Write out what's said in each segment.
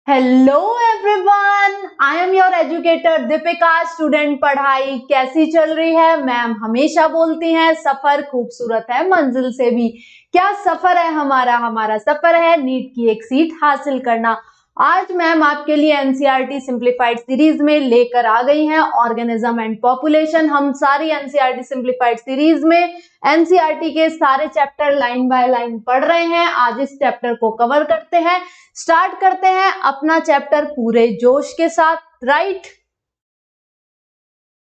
Hello everyone, I am your educator Deepika. Student, पढ़ाई कैसी चल रही है? मैम हमेशा बोलती हैं सफर खूबसूरत है मंजिल से भी। क्या सफर है हमारा सफर है नीट की एक सीट हासिल करना। आज मैम आपके लिए एनसीईआरटी सिंप्लीफाइड सीरीज में लेकर आ गई हैं ऑर्गेनिज्म एंड पॉपुलेशन। हम सारी एनसीईआरटी सिंप्लीफाइड सीरीज में एनसीईआरटी के सारे चैप्टर लाइन बाय लाइन पढ़ रहे हैं। आज इस चैप्टर को कवर करते हैं। स्टार्ट करते हैं अपना चैप्टर पूरे जोश के साथ। राइट,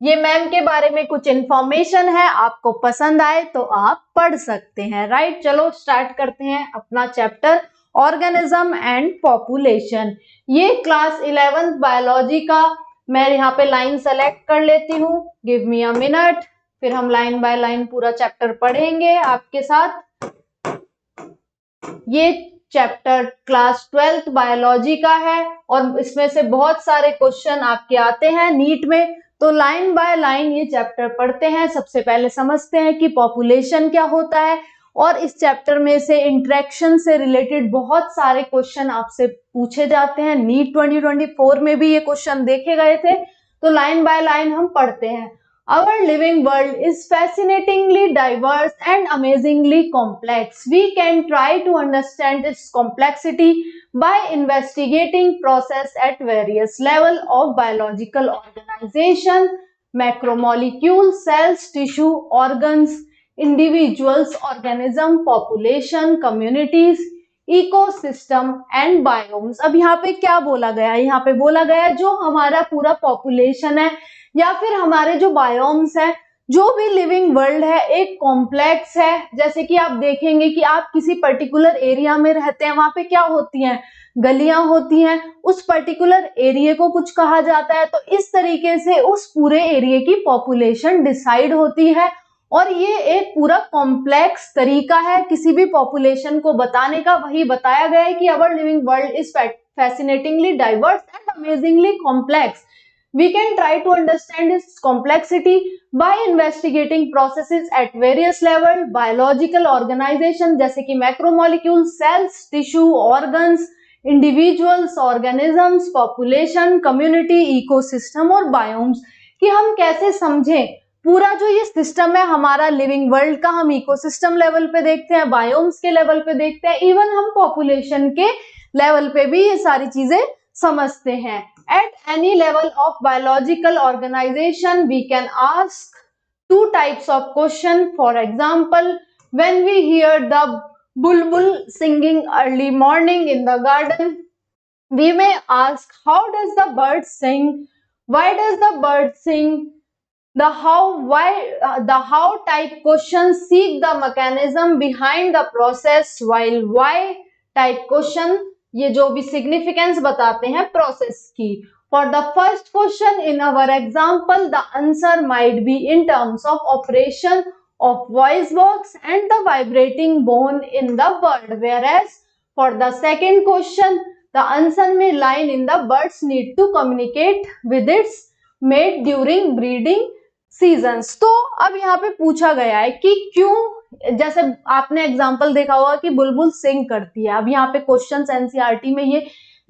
ये मैम के बारे में कुछ इंफॉर्मेशन है, आपको पसंद आए तो आप पढ़ सकते हैं। राइट, चलो स्टार्ट करते हैं अपना चैप्टर ऑर्गेनिज्म एंड पॉपुलेशन। ये क्लास 11th बायोलॉजी का मैं यहाँ पे लाइन सेलेक्ट कर लेती हूँ। गिव मी अ मिनट, फिर हम लाइन बाय लाइन पूरा चैप्टर पढ़ेंगे आपके साथ। ये चैप्टर क्लास 12th बायोलॉजी का है और इसमें से बहुत सारे क्वेश्चन आपके आते हैं नीट में। तो लाइन बाय लाइन ये चैप्टर पढ़ते हैं। सबसे पहले समझते हैं कि पॉपुलेशन क्या होता है, और इस चैप्टर में से इंटरेक्शन से रिलेटेड बहुत सारे क्वेश्चन आपसे पूछे जाते हैं। नीट 2024 में भी ये क्वेश्चन देखे गए थे। तो लाइन बाय लाइन हम पढ़ते हैं। Our living world is fascinatingly diverse and amazingly complex. We can try to understand its complexity by investigating process at various level of biological organization, macromolecules, cells, tissue, organs, individuals, organism, population, communities, ecosystem and biomes. अब यहाँ पे क्या बोला गया है? यहाँ पे बोला गया है जो हमारा पूरा पॉपुलेशन है या फिर हमारे जो बायोम्स है, जो भी लिविंग वर्ल्ड है, एक कॉम्प्लेक्स है। जैसे कि आप देखेंगे कि आप किसी पर्टिकुलर एरिया में रहते हैं, वहां पे क्या होती हैं? गलियां होती हैं। उस पर्टिकुलर एरिया को कुछ कहा जाता है। तो इस तरीके से उस पूरे एरिया की पॉपुलेशन डिसाइड होती है। और ये एक पूरा कॉम्प्लेक्स तरीका है किसी भी पॉपुलेशन को बताने का। वही बताया गया है कि our living world is fascinatingly diverse and amazingly complex. We can try to understand its complexity by investigating processes at various level, biological organization जैसे कि macromolecules, cells, tissue, organs, individuals, organisms, population, community, ecosystem और biomes। कि हम कैसे समझें पूरा जो ये सिस्टम है हमारा लिविंग वर्ल्ड का। हम इकोसिस्टम लेवल पे देखते हैं, बायोम्स के लेवल पे देखते हैं, इवन हम पॉपुलेशन के लेवल पे भी ये सारी चीजें समझते हैं। At any level of biological organization, we can ask two types of question. For example, when we hear the bulbul singing early morning in the garden, we may ask, how does the bird sing? Why does the bird sing? The how, why, the how type questions seek the mechanism behind the process, while why type question ये जो भी significance बताते हैं process की। For the first question in our example the answer might be in terms of operation of voice box and the vibrating bone in the bird, whereas for the second question the answer may lie in the birds need to communicate with its mate during breeding seasons. तो अब यहाँ पे पूछा गया है कि क्यों, जैसे आपने एग्जांपल देखा होगा कि बुलबुल सिंग करती है। अब यहाँ पे क्वेश्चंस एनसीईआरटी में ये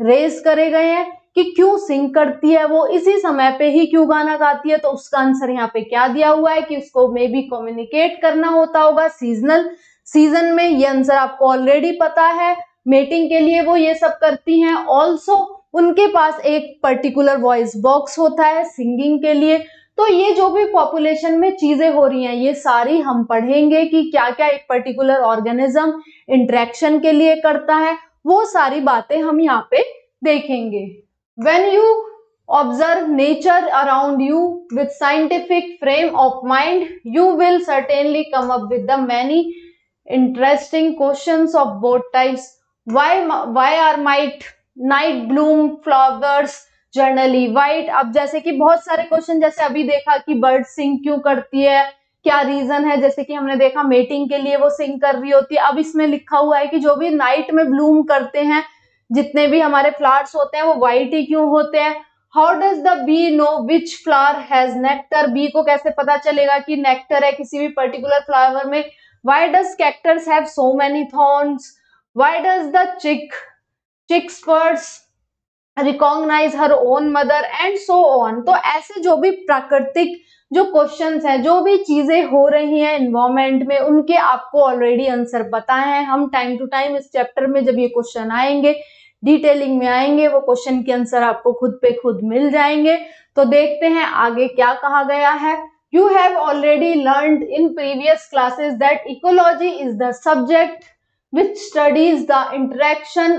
रेज करे गए हैं कि क्यों सिंग करती है, वो इसी समय पे ही क्यों गाना गाती है। तो उसका आंसर यहाँ पे क्या दिया हुआ है कि उसको मे बी कम्युनिकेट करना होता होगा सीजनल सीजन में। ये आंसर आपको ऑलरेडी पता है। मेटिंग के लिए वो ये सब करती हैं। ऑल्सो उनके पास एक पर्टिकुलर वॉइस बॉक्स होता है सिंगिंग के लिए। तो ये जो भी पॉपुलेशन में चीजें हो रही हैं ये सारी हम पढ़ेंगे कि क्या क्या एक पर्टिकुलर ऑर्गेनिज्म इंटरेक्शन के लिए करता है, वो सारी बातें हम यहाँ पे देखेंगे। When you observe nature around you with scientific frame of mind, you will certainly come up with the many interesting questions of both types. Why are night bloom flowers generally white? अब जैसे कि बहुत सारे question, जैसे अभी देखा कि bird सिंग क्यों करती है, क्या रीजन है। जैसे कि हमने देखा मेटिंग के लिए वो सिंग कर रही होती है। अब इसमें लिखा हुआ है कि जो भी नाइट में ब्लूम करते हैं, जितने भी हमारे फ्लावर्स होते हैं वो वाइट ही क्यों होते हैं। How does the bee know which flower has nectar? Bee को कैसे पता चलेगा कि नेक्टर है किसी भी पर्टिकुलर फ्लावर में। Why does cactus have so many thorns? Why does the chicks birds recognise her own mother and so on. तो ऐसे जो भी प्राकृतिक जो क्वेश्चंस हैं, जो भी चीजें हो रही हैं एनवायरमेंट में, उनके आपको ऑलरेडी आंसर पता है। हम टाइम टू टाइम इस चैप्टर में जब ये क्वेश्चन आएंगे, डिटेलिंग में आएंगे, वो क्वेश्चन के आंसर आपको खुद पे खुद मिल जाएंगे। तो देखते हैं आगे क्या कहा गया है। You have already learned in previous classes that ecology is the subject which studies the interaction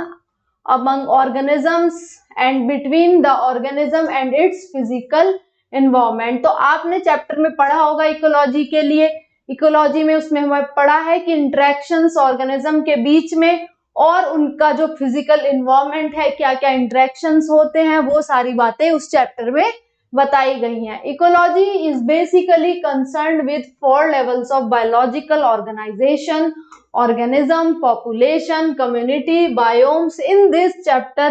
among organisms and between the organism and its physical environment। तो आपने चैप्टर में पढ़ा होगा इकोलॉजी के लिए, इकोलॉजी में उसमें हमें पढ़ा है कि इंटरेक्शंस ऑर्गेनिज्म के बीच में और उनका जो फिजिकल एनवायरनमेंट है, क्या क्या इंटरेक्शंस होते हैं, वो सारी बातें उस चैप्टर में बताई गई हैं। Ecology is basically concerned with 4 levels of biological organisation, organism, population, community, biomes। In this chapter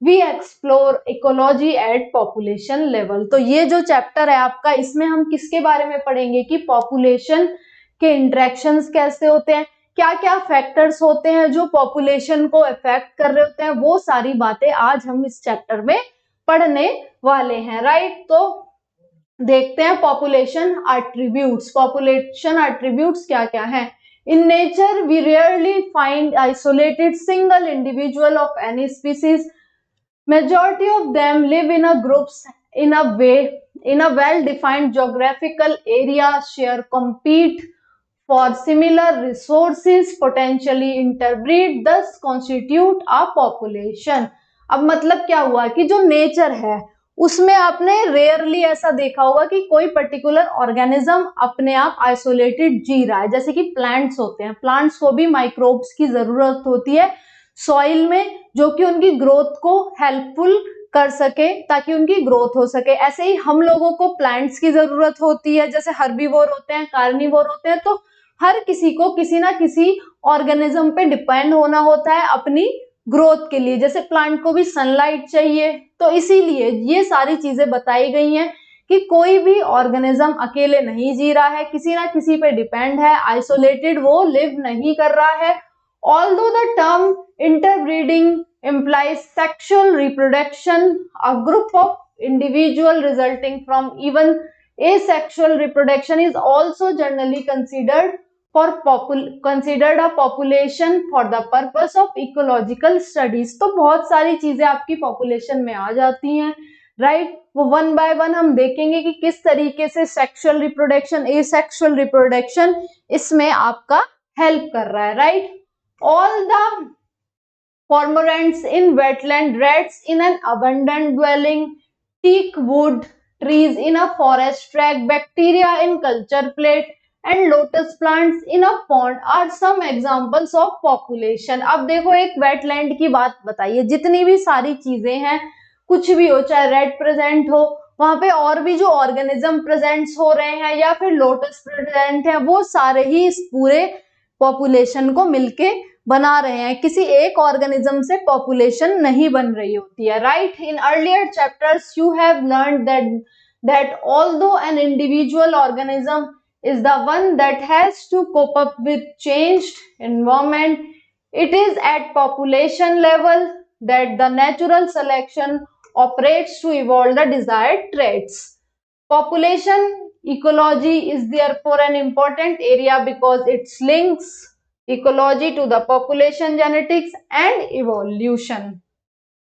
we explore ecology at population level। तो ये जो चैप्टर है आपका, इसमें हम किसके बारे में पढ़ेंगे कि पॉपुलेशन के इंटरेक्शंस कैसे होते हैं, क्या क्या फैक्टर्स होते हैं जो पॉपुलेशन को इफेक्ट कर रहे होते हैं, वो सारी बातें आज हम इस चैप्टर में पढ़ने वाले हैं, राइट। तो देखते हैं पॉपुलेशन एट्रीब्यूट्स। पॉपुलेशन एट्रीब्यूट्स क्या क्या हैं। In nature, we rarely find isolated single individual of any species. Majority of them live in a groups in a well-defined geographical area, share, compete for similar resources, potentially interbreed, thus constitute a population। अब मतलब क्या हुआ कि जो nature है उसमें आपने rarely ऐसा देखा होगा कि कोई पर्टिकुलर ऑर्गेनिज्म अपने आप आइसोलेटेड जी रहा है। जैसे कि प्लांट्स होते हैं, प्लांट्स को भी माइक्रोब्स की जरूरत होती है सॉइल में, जो कि उनकी ग्रोथ को हेल्पफुल कर सके, ताकि उनकी ग्रोथ हो सके। ऐसे ही हम लोगों को प्लांट्स की जरूरत होती है, जैसे हर्बीवोर होते हैं, कार्निवोर होते हैं। तो हर किसी को किसी ना किसी ऑर्गेनिज्म पे डिपेंड होना होता है अपनी ग्रोथ के लिए। जैसे प्लांट को भी सनलाइट चाहिए, तो इसीलिए ये सारी चीजें बताई गई हैं कि कोई भी ऑर्गेनिज्म अकेले नहीं जी रहा है, किसी ना किसी पे डिपेंड है, आइसोलेटेड वो लिव नहीं कर रहा है। Although the term interbreeding implies sexual reproduction, a group of individual resulting from even asexual reproduction is also generally considered a population for the purpose of ecological studies। तो बहुत सारी चीजें आपकी पॉपुलेशन में आ जाती हैं, राइट। वो वन बाय वन हम देखेंगे कि किस तरीके से सेक्सुअल रिप्रोडक्शन, एसेक्सुअल रिप्रोडक्शन इसमें आपका हेल्प कर रहा है, right. All the cormorants in wetland, rats in an abundant dwelling, teak wood trees in a forest track, bacteria in culture plate and lotus plants in a pond are some examples of population। अब देखो एक wetland की बात बताइए, जितनी भी सारी चीजें हैं, कुछ भी हो, चाहे रेड प्रेजेंट हो, वहां पे और भी जो ऑर्गेनिज्म प्रेजेंट हो रहे हैं या फिर लोटस प्रेजेंट है, वो सारे ही इस पूरे पॉपुलेशन को मिलके बना रहे हैं। किसी एक ऑर्गेनिज्म से पॉपुलेशन नहीं बन रही होती है, right. In earlier chapters you have learned that although an individual organism is the one that has to cope up with changed environment, it is at population level that the natural selection operates to evolve the desired traits। Population ecology is therefore an important area because it links ecology to the population genetics and evolution।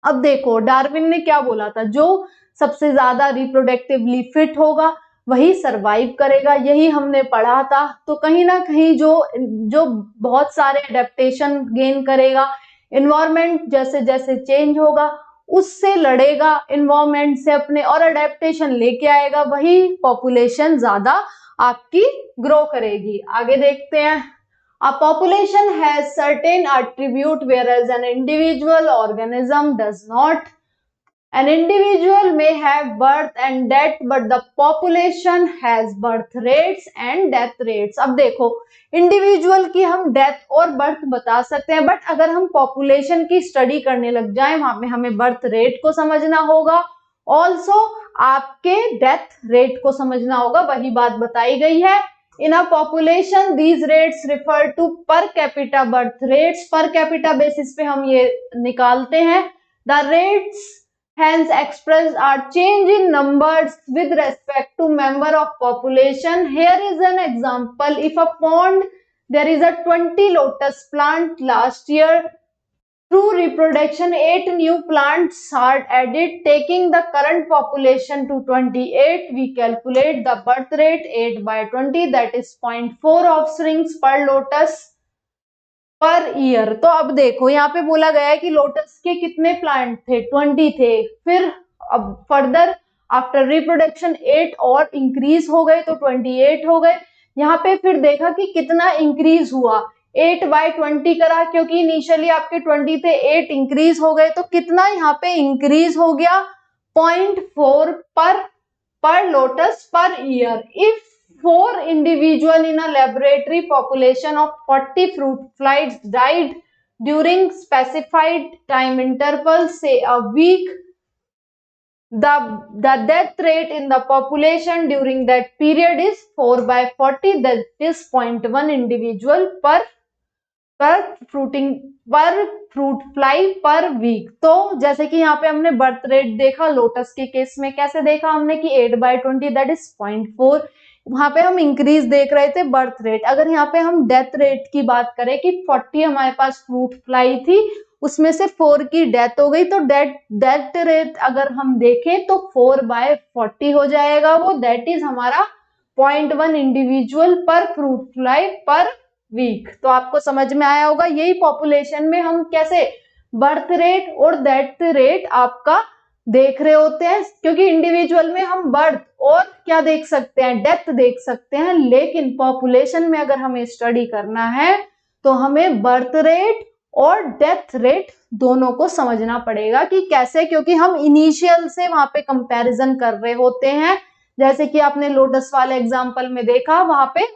अब देखो Darwin ने क्या बोला था, जो सबसे ज्यादा reproductively fit होगा वही सरवाइव करेगा, यही हमने पढ़ा था। तो कहीं ना कहीं जो बहुत सारे एडेप्टेशन गेन करेगा, एनवायरनमेंट जैसे जैसे चेंज होगा उससे लड़ेगा, एनवायरनमेंट से अपने और एडेप्टेशन लेके आएगा, वही पॉपुलेशन ज्यादा आपकी ग्रो करेगी। आगे देखते हैं। A population has certain attribute whereas an individual organism does not। An individual may have birth and death but the population has birth rates and death rates। अब देखो इंडिविजुअल की हम डेथ और बर्थ बता सकते हैं, बट अगर हम पॉपुलेशन की स्टडी करने लग जाए, वहां पे हमें बर्थ रेट को समझना होगा, ऑल्सो आपके डेथ रेट को समझना होगा, वही बात बताई गई है। In a population, these rates refer to per capita birth rates। per capita basis पे हम ये निकालते हैं। The rates hence expressed are change in numbers with respect to member of population. Here is an example. If a pond there is a 20 lotus plant last year, through reproduction 8 new plants are added, taking the current population to 28. We calculate the birth rate 8 by 20, that is 0.4 offsprings per lotus per year. तो अब देखो यहाँ पे बोला गया है कि lotus के कितने प्लांट थे, 20 थे, फिर अब फर्दर आफ्टर रिप्रोडक्शन 8 और इंक्रीज हो गए तो 28 हो गए। यहाँ पे फिर देखा कि कितना इंक्रीज हुआ, 8 बाय 20 करा, क्योंकि इनिशियली आपके 20 थे, 8 इंक्रीज हो गए, तो कितना यहाँ पे इंक्रीज हो गया, 0.4 पर lotus per year. If 4 individual in a laboratory population of 40 fruit flies died during specified time interval, say a week, the death rate in the population during that period is 4 by 40, that is 0.1 individual per fruit fly per week. तो जैसे कि यहाँ पे हमने birth rate देखा, lotus के case में कैसे देखा हमने कि 8 बाय 20 दैट इज 0.4, वहां पे हम इंक्रीज देख रहे थे बर्थ रेट। अगर यहाँ पे हम डेथ रेट की बात करें कि 40 हमारे पास फ्रूट फ्लाई थी, उसमें से 4 की डेथ हो गई, तो डेथ रेट अगर हम देखें तो 4 बाय 40 हो जाएगा वो, दैट इज हमारा 0.1 इंडिविजुअल पर फ्रूट फ्लाई पर वीक। तो आपको समझ में आया होगा, यही पॉपुलेशन में हम कैसे बर्थ रेट और डेथ रेट आपका देख रहे होते हैं, क्योंकि इंडिविजुअल में हम बर्थ और क्या देख सकते हैं, डेथ देख सकते हैं, लेकिन पॉपुलेशन में अगर हमें स्टडी करना है तो हमें बर्थ रेट और डेथ रेट दोनों को समझना पड़ेगा कि कैसे, क्योंकि हम इनिशियल से वहां पे कंपैरिजन कर रहे होते हैं। जैसे कि आपने लोटस वाले एग्जांपल में देखा, वहां पे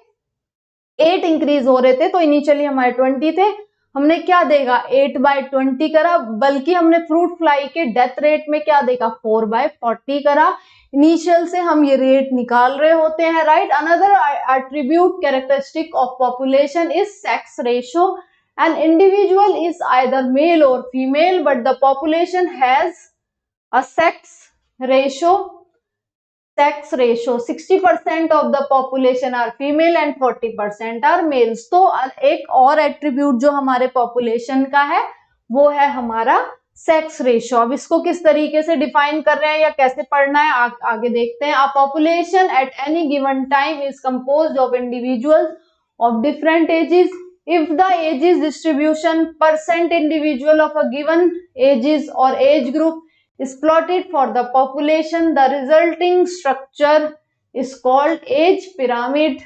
8 इंक्रीज हो रहे थे, तो इनिशियली हमारे 20 थे, हमने क्या देखा 8 बाय 20 करा, बल्कि हमने फ्रूट फ्लाई के डेथ रेट में क्या देखा 4 बाय 40 करा। इनिशियल से हम ये रेट निकाल रहे होते हैं, right. Another attribute characteristic of population is sex ratio. An individual is either male or female, but the population has a sex ratio 60% of the population are female and 40% are males। तो एक और attribute जो हमारे population का है वो है हमारा सेक्स रेशियो। अब इसको किस तरीके से डिफाइन कर रहे हैं या कैसे पढ़ना है आगे देखते हैं। A population at any given time is composed of individuals of different ages. If the ages distribution percent individual of a given ages or age group is plotted for the population, the resulting structure is called age pyramid.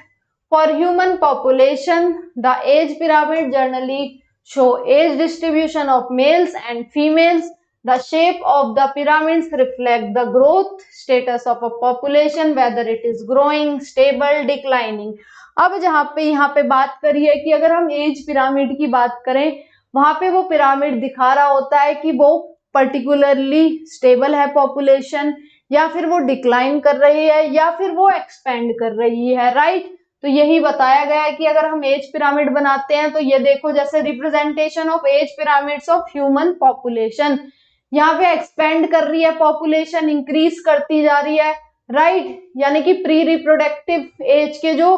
For human population, the age pyramid generally show age distribution of males and females. The shape of the pyramids reflect the growth status of a population, whether it is growing, stable, declining. अब यहाँ पे बात करिए कि अगर हम age pyramid की बात करें, वहां पे वो पिरामिड दिखा रहा होता है कि वो पर्टिकुलरली स्टेबल है पॉपुलेशन, या फिर वो डिक्लाइन कर रही है, या फिर वो एक्सपेंड कर रही है, राइट। तो यही बताया गया है कि अगर हम एज पिरामिड बनाते हैं तो ये देखो, जैसे representation of age pyramids of human population, यहाँ पे एक्सपेंड कर रही है पॉपुलेशन, इंक्रीज करती जा रही है, राइट। यानी कि प्री रिप्रोडक्टिव एज के जो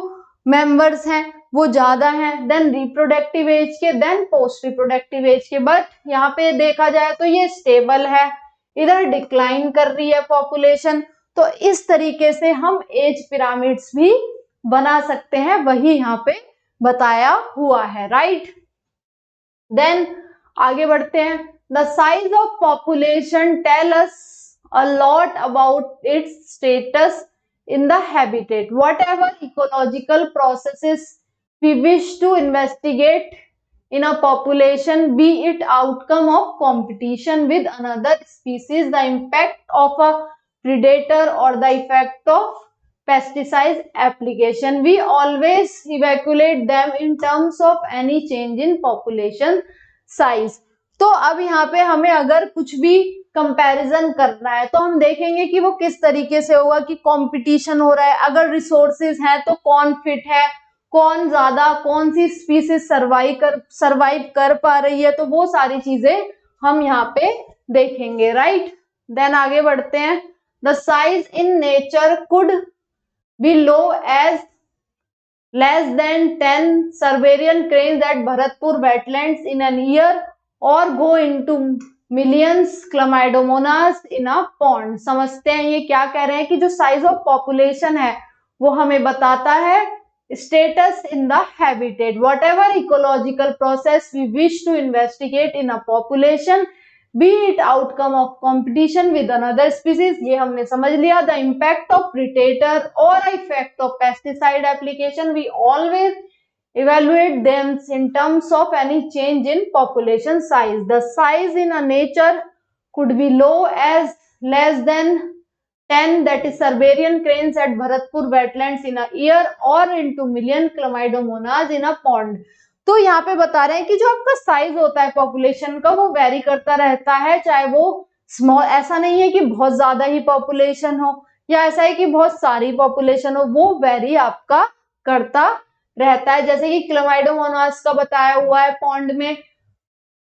मेंबर्स हैं वो ज्यादा हैं देन रिप्रोडक्टिव एज के, देन पोस्ट रिप्रोडक्टिव एज के। बट यहाँ पे देखा जाए तो ये स्टेबल है, इधर डिक्लाइन कर रही है पॉपुलेशन। तो इस तरीके से हम एज पिरामिड्स भी बना सकते हैं, वही यहाँ पे बताया हुआ है, राइट। देन आगे बढ़ते हैं। The size of population tell us a lot about its status in the habitat. Whatever ecological processes we wish to investigate in a population, be it outcome of competition with another species, the impact of a predator or the effect of pesticide application, we always evaluate them in terms of any change in population size. तो अब यहाँ पे हमें अगर कुछ भी comparison करना है तो हम देखेंगे कि वो किस तरीके से होगा, कि कंपटीशन हो रहा है, अगर रिसोर्सेज हैं तो कौन फिट है, कौन ज्यादा, कौन सी स्पीसीज सर्वाइव कर पा रही है, तो वो सारी चीजें हम यहाँ पे देखेंगे, राइट। देन आगे बढ़ते हैं, the size in nature could be low as less than 10 Siberian cranes at Bharatpur wetlands in an year or go into millions Chlamydomonas in a pond। समझते हैं ये क्या कह रहे हैं कि जो साइज ऑफ पॉपुलेशन है वो हमें बताता है status in the habitat, whatever ecological process we wish to investigate in a population, be it outcome of competition with another species, ये हमने समझ लिया। the impact of predator or effect of pesticide application, we always evaluate them in terms of any change in population size। the size in a nature could be low as less than 10, that is Siberian cranes at Bharatpur wetlands in a year or into million Chlamydomonas in a pond। तो यहाँ पे बता रहे हैं कि जो आपका size होता है पॉपुलेशन का वो वेरी करता रहता है, चाहे वो स्मॉल, ऐसा नहीं है कि बहुत ज्यादा ही पॉपुलेशन हो या ऐसा है कि बहुत सारी पॉपुलेशन हो, वो वेरी आपका करता रहता है। जैसे कि क्लेमाइडोमोनास का बताया हुआ है पॉन्ड में।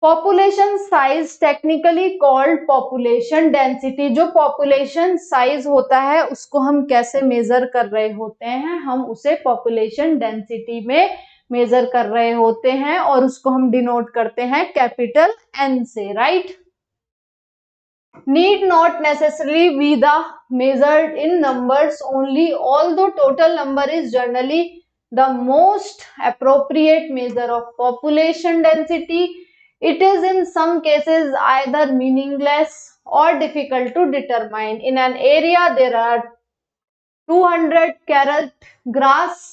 Population size technically called population density, जो पॉपुलेशन साइज होता है उसको हम कैसे मेजर कर रहे होते हैं, हम उसे पॉपुलेशन डेंसिटी में मेजर कर रहे होते हैं और उसको हम डिनोट करते हैं कैपिटल एन से, right. need not necessarily be the measured in numbers only, although total number is generally the most appropriate measure of population density. It is in some cases either meaningless or difficult to determine। in an area there are 200 carrot grass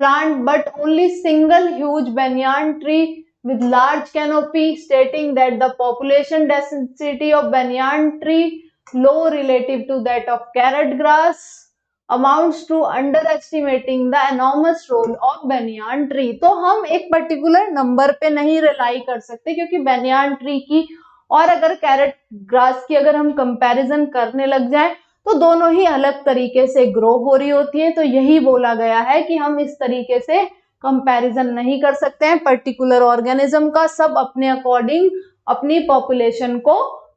plant but only single huge banyan tree with large canopy, stating that the population density of banyan tree low relative to that of carrot grass amounts to underestimating the enormous role of banyan tree। तो हम एक particular number पे नहीं rely कर सकते, क्योंकि banyan tree की और अगर कैरेट ग्रास की अगर हम कंपैरिजन करने लग जाए तो दोनों ही अलग तरीके से ग्रो हो रही होती है। तो यही बोला गया है कि हम इस तरीके से कंपैरिजन नहीं कर सकते हैं पर्टिकुलर ऑर्गेनिज्म का, सब अपने अकॉर्डिंग अपनी पॉपुलेशन को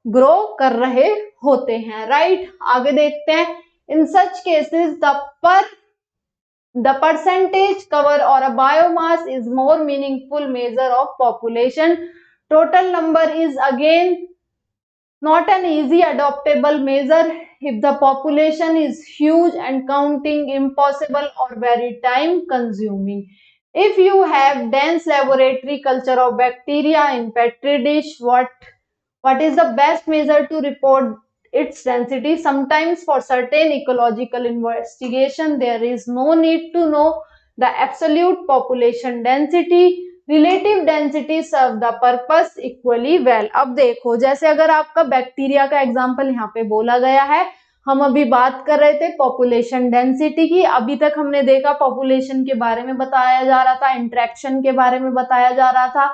ग्रो कर रहे होते हैं, राइट। आगे देखते हैं, in such cases the percentage cover or a biomass is more meaningful measure of population. Total number is again not an easy adoptable measure if the population is huge and counting impossible or very time consuming। if you have dense laboratory culture of bacteria in petri dish, what is the best measure to report its density? sometimes for certain ecological investigation there is no need to know the absolute population density, relative density serve the purpose equally well. अब देखो, जैसे अगर आपका bacteria का example यहाँ पे बोला गया है, हम अभी बात कर रहे थे पॉपुलेशन डेंसिटी की। अभी तक हमने देखा पॉपुलेशन के बारे में बताया जा रहा था, इंटरेक्शन के बारे में बताया जा रहा था,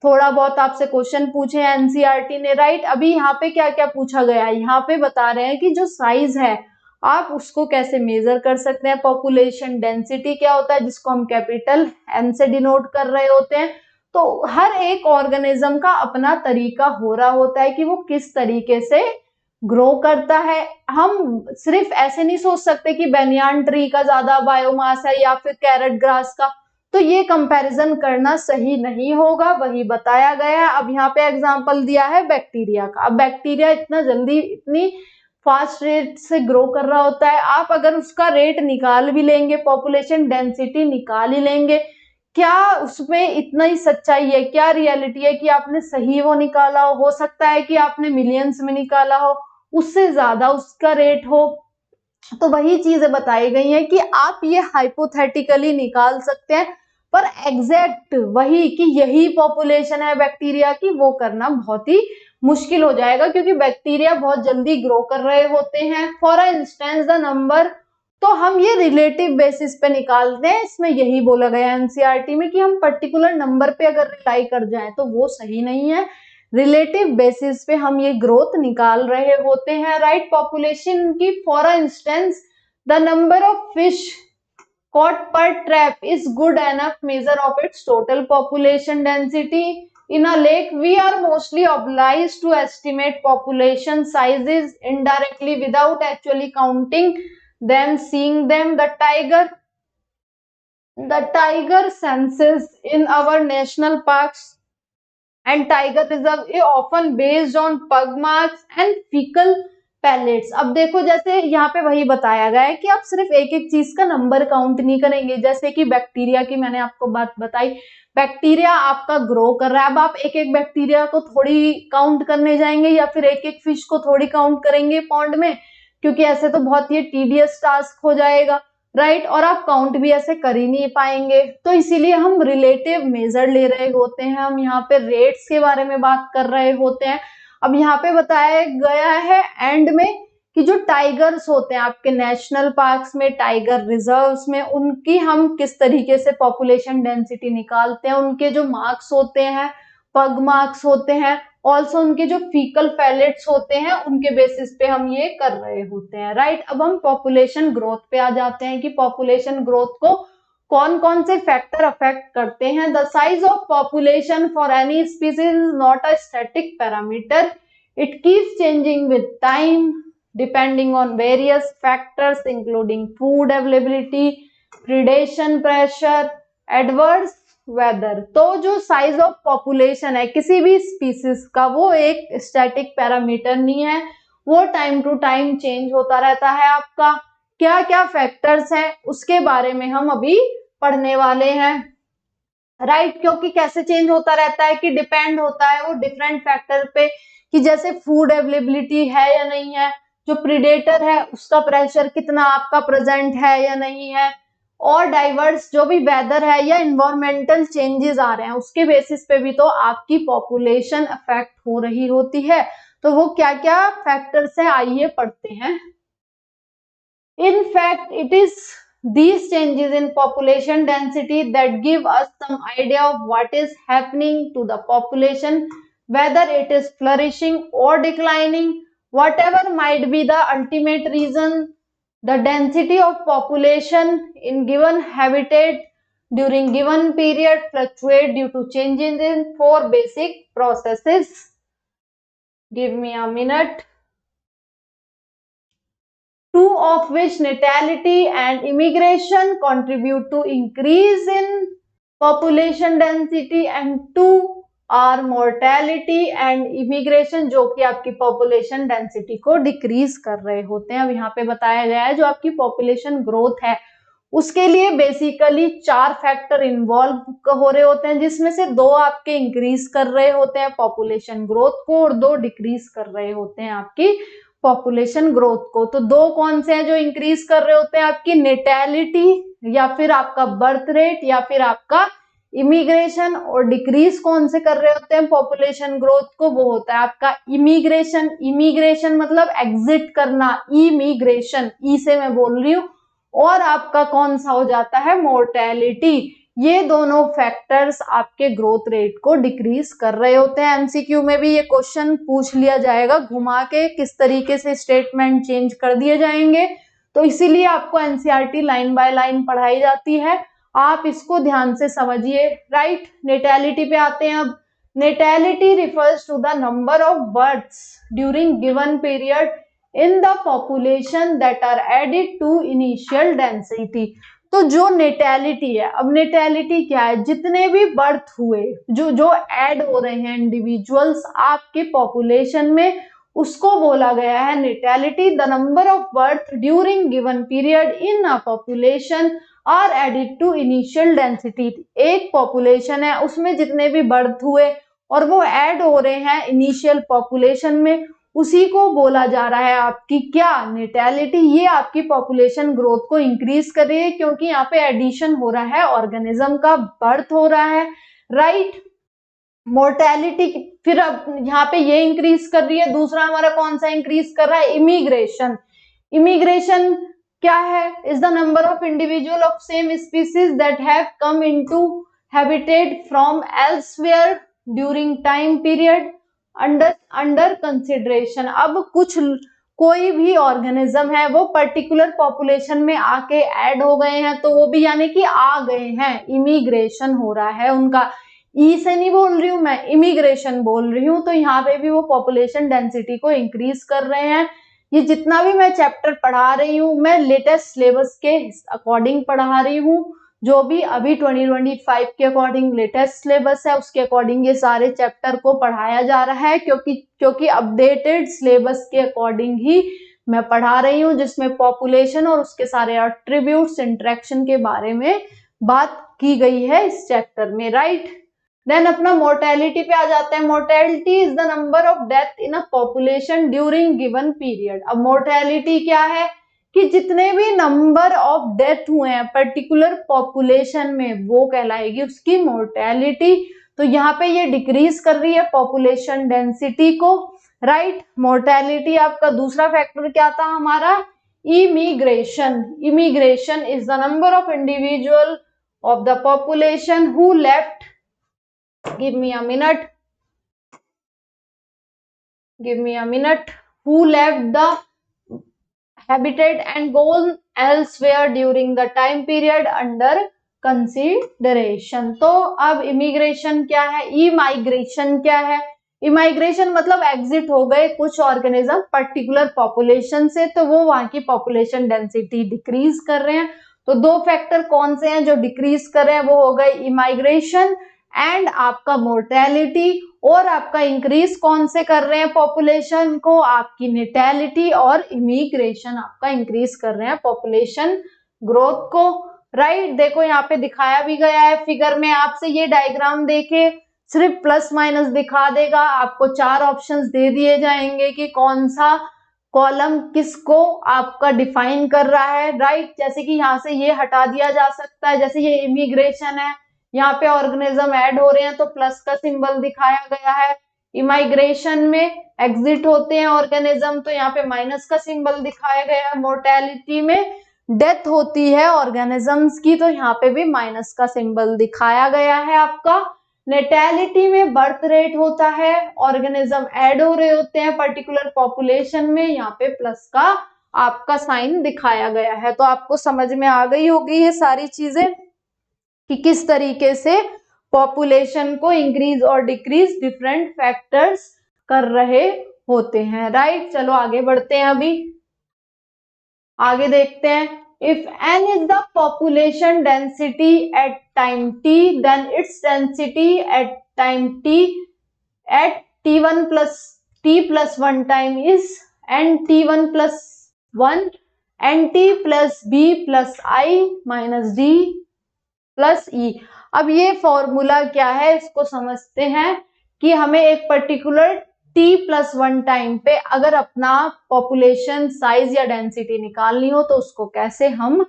थोड़ा बहुत आपसे क्वेश्चन पूछे एनसीईआरटी ने, राइट। अभी यहाँ पे क्या क्या पूछा गया है, यहाँ पे बता रहे हैं कि जो साइज है आप उसको कैसे मेजर कर सकते हैं। पॉपुलेशन डेंसिटी क्या होता है, जिसको हम कैपिटल एन से डिनोट कर रहे होते हैं। तो हर एक ऑर्गेनिज्म का अपना तरीका हो रहा होता है कि वो किस तरीके से ग्रो करता है। हम सिर्फ ऐसे नहीं सोच सकते कि बेनियान ट्री का ज्यादा बायोमास है या फिर कैरेट ग्रास का, तो ये कंपैरिजन करना सही नहीं होगा, वही बताया गया है। अब यहाँ पे एग्जांपल दिया है बैक्टीरिया का। अब बैक्टीरिया इतना जल्दी इतनी फास्ट रेट से ग्रो कर रहा होता है, आप अगर उसका रेट निकाल भी लेंगे, पॉपुलेशन डेंसिटी निकाल ही लेंगे, क्या उसमें इतना ही सच्चाई है, क्या रियलिटी है कि आपने सही वो निकाला हो सकता है कि आपने मिलियंस में निकाला हो, उससे ज्यादा उसका रेट हो। तो वही चीजें बताई गई हैं कि आप ये हाइपोथेटिकली निकाल सकते हैं, पर एग्जैक्ट वही कि यही पॉपुलेशन है बैक्टीरिया की, वो करना बहुत ही मुश्किल हो जाएगा, क्योंकि बैक्टीरिया बहुत जल्दी ग्रो कर रहे होते हैं। फॉर इंस्टेंस द नंबर, तो हम ये रिलेटिव बेसिस पे निकालते हैं। इसमें यही बोला गया एनसीईआरटी में कि हम पर्टिकुलर नंबर पे अगर रिलाई कर जाएं तो वो सही नहीं है, रिलेटिव बेसिस पे हम ये ग्रोथ निकाल रहे होते हैं, राइट। पॉपुलेशन की for instance the number of fish caught per trap is good enough measure of its total population density in a lake, we are mostly obliged to estimate population sizes indirectly without actually counting them, seeing them. The tiger census in our national parks and tiger reserve is often based on pug marks and fecal pellets. अब देखो जैसे यहाँ पे वही बताया गया है कि आप सिर्फ एक एक चीज का नंबर काउंट नहीं करेंगे, जैसे कि बैक्टीरिया की मैंने आपको बात बताई, बैक्टीरिया आपका ग्रो कर रहा है, अब आप एक एक बैक्टीरिया को थोड़ी काउंट करने जाएंगे या फिर एक एक फिश को थोड़ी काउंट करेंगे पॉन्ड में, क्योंकि ऐसे तो बहुत ही टीडियस टास्क हो जाएगा, राइट। और आप काउंट भी ऐसे कर ही नहीं पाएंगे, तो इसीलिए हम रिलेटिव मेजर ले रहे होते हैं, हम यहाँ पे रेट्स के बारे में बात कर रहे होते हैं। अब यहाँ पे बताया गया है एंड में कि जो टाइगर्स होते हैं आपके नेशनल पार्क्स में, टाइगर रिजर्व्स में, उनकी हम किस तरीके से पॉपुलेशन डेंसिटी निकालते हैं, उनके जो मार्क्स होते हैं, पग मार्क्स होते हैं, ऑल्सो उनके जो फीकल पैलेट्स होते हैं, उनके बेसिस पे हम ये कर रहे होते हैं, राइट। अब हम पॉपुलेशन ग्रोथ पे आ जाते हैं कि पॉपुलेशन ग्रोथ को कौन कौन से फैक्टर अफेक्ट करते हैं। The size of population for any species is not a static parameter, it keeps changing with time depending on various factors including food availability, predation pressure, adverse weather. तो जो size of population है किसी भी species का, वो एक static parameter नहीं है, वो टाइम टू टाइम चेंज होता रहता है। आपका क्या क्या फैक्टर्स हैं उसके बारे में हम अभी पढ़ने वाले हैं, राइट। क्योंकि कैसे चेंज होता रहता है कि डिपेंड होता है वो डिफरेंट फैक्टर पे, कि जैसे फूड अवेलेबिलिटी है या नहीं है, जो प्रीडेटर है उसका प्रेशर कितना आपका प्रेजेंट है या नहीं है, और डाइवर्स जो भी वेदर है या इन्वायरमेंटल चेंजेस आ रहे हैं उसके बेसिस पे भी तो आपकी पॉपुलेशन अफेक्ट हो रही होती है। तो वो क्या क्या फैक्टर्स हैं आइए पढ़ते हैं। In fact, it is these changes in population density that give us some idea of what is happening to the population, whether it is flourishing or declining. Whatever might be the ultimate reason, the density of population in given habitat during given period fluctuate due to changes in four basic processes. Give me a minute. Two of which, natality and immigration, contribute to increase in population density, and two are mortality and immigration, जो कि आपकी population density को decrease कर रहे होते हैं। अब यहाँ पे बताया गया है जो आपकी population growth है उसके लिए बेसिकली 4 फैक्टर इन्वॉल्व हो रहे होते हैं, जिसमें से 2 आपके इंक्रीज कर रहे होते हैं पॉपुलेशन ग्रोथ को और 2 डिक्रीज कर रहे होते हैं आपकी पॉपुलेशन ग्रोथ को। तो 2 कौन से हैं जो इंक्रीज कर रहे होते हैं, आपकी नेटैलिटी या फिर आपका बर्थ रेट या फिर आपका इमिग्रेशन, और डिक्रीज कौन से कर रहे होते हैं पॉपुलेशन ग्रोथ को, वो होता है आपका इमिग्रेशन। इमिग्रेशन मतलब एग्जिट करना, इमिग्रेशन, ई से मैं बोल रही हूँ, और आपका कौन सा हो जाता है मोर्टेलिटी। ये दोनों फैक्टर्स आपके ग्रोथ रेट को डिक्रीज कर रहे होते हैं। एमसीक्यू में भी ये क्वेश्चन पूछ लिया जाएगा घुमा के, किस तरीके से स्टेटमेंट चेंज कर दिए जाएंगे, तो इसीलिए आपको एनसीईआरटी लाइन बाय लाइन पढ़ाई जाती है, आप इसको ध्यान से समझिए, राइट। नेटैलिटी पे आते हैं। अब natality refers to the number of births during given period in the population that are added to initial density। तो जो नेटैलिटी है, अब नेटैलिटी क्या है, जितने भी बर्थ हुए जो ऐड हो रहे हैं इंडिविजुअल्स आपके पॉपुलेशन में, उसको बोला गया है natality. The number of birth during given period in a population are added to initial density. एक पॉपुलेशन है उसमें जितने भी बर्थ हुए और वो ऐड हो रहे हैं इनिशियल पॉपुलेशन में, उसी को बोला जा रहा है आपकी क्या, नेटैलिटी। ये आपकी पॉपुलेशन ग्रोथ को इंक्रीज कर रही है क्योंकि यहाँ पे एडिशन हो रहा है, ऑर्गेनिज्म का बर्थ हो रहा है, राइट। मोर्टेलिटी फिर अब यहाँ पे ये इंक्रीज कर रही है। दूसरा हमारा कौन सा इंक्रीज कर रहा है, इमिग्रेशन। इमिग्रेशन क्या है, is the number of individual of same species that have come into habitat from elsewhere during time period under consideration. अब कोई भी ऑर्गेनिज्म है वो पर्टिकुलर पॉपुलेशन में आके ऐड हो गए हैं, तो वो भी यानी कि आ गए हैं, इमिग्रेशन हो रहा है उनका। ई से नहीं बोल रही हूँ मैं, इमिग्रेशन बोल रही हूँ। तो यहाँ पे भी वो पॉपुलेशन डेंसिटी को इंक्रीज कर रहे हैं। ये जितना भी मैं चैप्टर पढ़ा रही हूँ मैं लेटेस्ट सिलेबस के अकॉर्डिंग पढ़ा रही हूँ। जो भी अभी 2025 के अकॉर्डिंग लेटेस्ट सिलेबस है उसके अकॉर्डिंग ये सारे चैप्टर को पढ़ाया जा रहा है, क्योंकि अपडेटेड सिलेबस के अकॉर्डिंग ही मैं पढ़ा रही हूँ, जिसमें पॉपुलेशन और उसके सारे एट्रीब्यूट्स, इंटरेक्शन के बारे में बात की गई है इस चैप्टर में, राइट। देन अपना मोर्टेलिटी पे आ जाते हैं। Mortality is the number of death in a population during given period. अब मोर्टेलिटी क्या है कि जितने भी नंबर ऑफ डेथ हुए हैं पर्टिकुलर पॉपुलेशन में वो कहलाएगी उसकी मोर्टेलिटी। तो यहाँ पे ये डिक्रीज कर रही है पॉपुलेशन डेंसिटी को, राइट। मोर्टेलिटी आपका दूसरा फैक्टर क्या था हमारा, immigration. Immigration is the number of individual of the population who left, give me a minute, who left the habitat and gone elsewhere during the time period under consideration। तो अब immigration क्या है, immigration क्या है, immigration मतलब exit हो गए कुछ ऑर्गेनिज्म पर्टिकुलर पॉपुलेशन से, तो वो वहां की पॉपुलेशन डेंसिटी डिक्रीज कर रहे हैं। तो दो फैक्टर कौन से हैं जो डिक्रीज कर रहे हैं, वो हो गए इमाइग्रेशन एंड आपका मोर्टेलिटी। और आपका इंक्रीज कौन से कर रहे हैं पॉपुलेशन को, आपकी नेटेलिटी और इमिग्रेशन आपका इंक्रीज कर रहे हैं पॉपुलेशन ग्रोथ को, राइट। देखो यहाँ पे दिखाया भी गया है फिगर में, आपसे ये डायग्राम देखे सिर्फ प्लस माइनस दिखा देगा, आपको 4 ऑप्शंस दे दिए जाएंगे कि कौन सा कॉलम किसको आपका डिफाइन कर रहा है, राइट। जैसे कि यहाँ से ये हटा दिया जा सकता है, जैसे ये इमिग्रेशन है, यहाँ पे ऑर्गेनिज्म ऐड हो रहे हैं तो प्लस का सिंबल दिखाया गया है। इमाइग्रेशन में एग्जिट होते हैं ऑर्गेनिज्म तो यहाँ पे माइनस का सिंबल दिखाया गया है। मोर्टेलिटी में डेथ होती है ऑर्गेनिजम्स की तो यहाँ पे भी माइनस का सिंबल दिखाया गया है आपका। नेटेलिटी में बर्थ रेट होता है, ऑर्गेनिज्म ऐड हो रहे होते हैं पर्टिकुलर पॉपुलेशन में, यहाँ पे प्लस का आपका साइन दिखाया गया है। तो आपको समझ में आ गई होगी ये सारी चीजें कि किस तरीके से पॉपुलेशन को इंक्रीज और डिक्रीज डिफरेंट फैक्टर्स कर रहे होते हैं, राइट। चलो आगे बढ़ते हैं, अभी आगे देखते हैं। If n is the population density at time t, then its density at time t at t1 plus t plus 1 time is nt1 plus 1 nt plus b plus I minus d plus e। अब ये formula क्या है इसको समझते हैं कि हमें एक पर्टिकुलर t प्लस 1 टाइम पे अगर अपना पॉपुलेशन साइज या डेंसिटी निकालनी हो तो उसको कैसे हम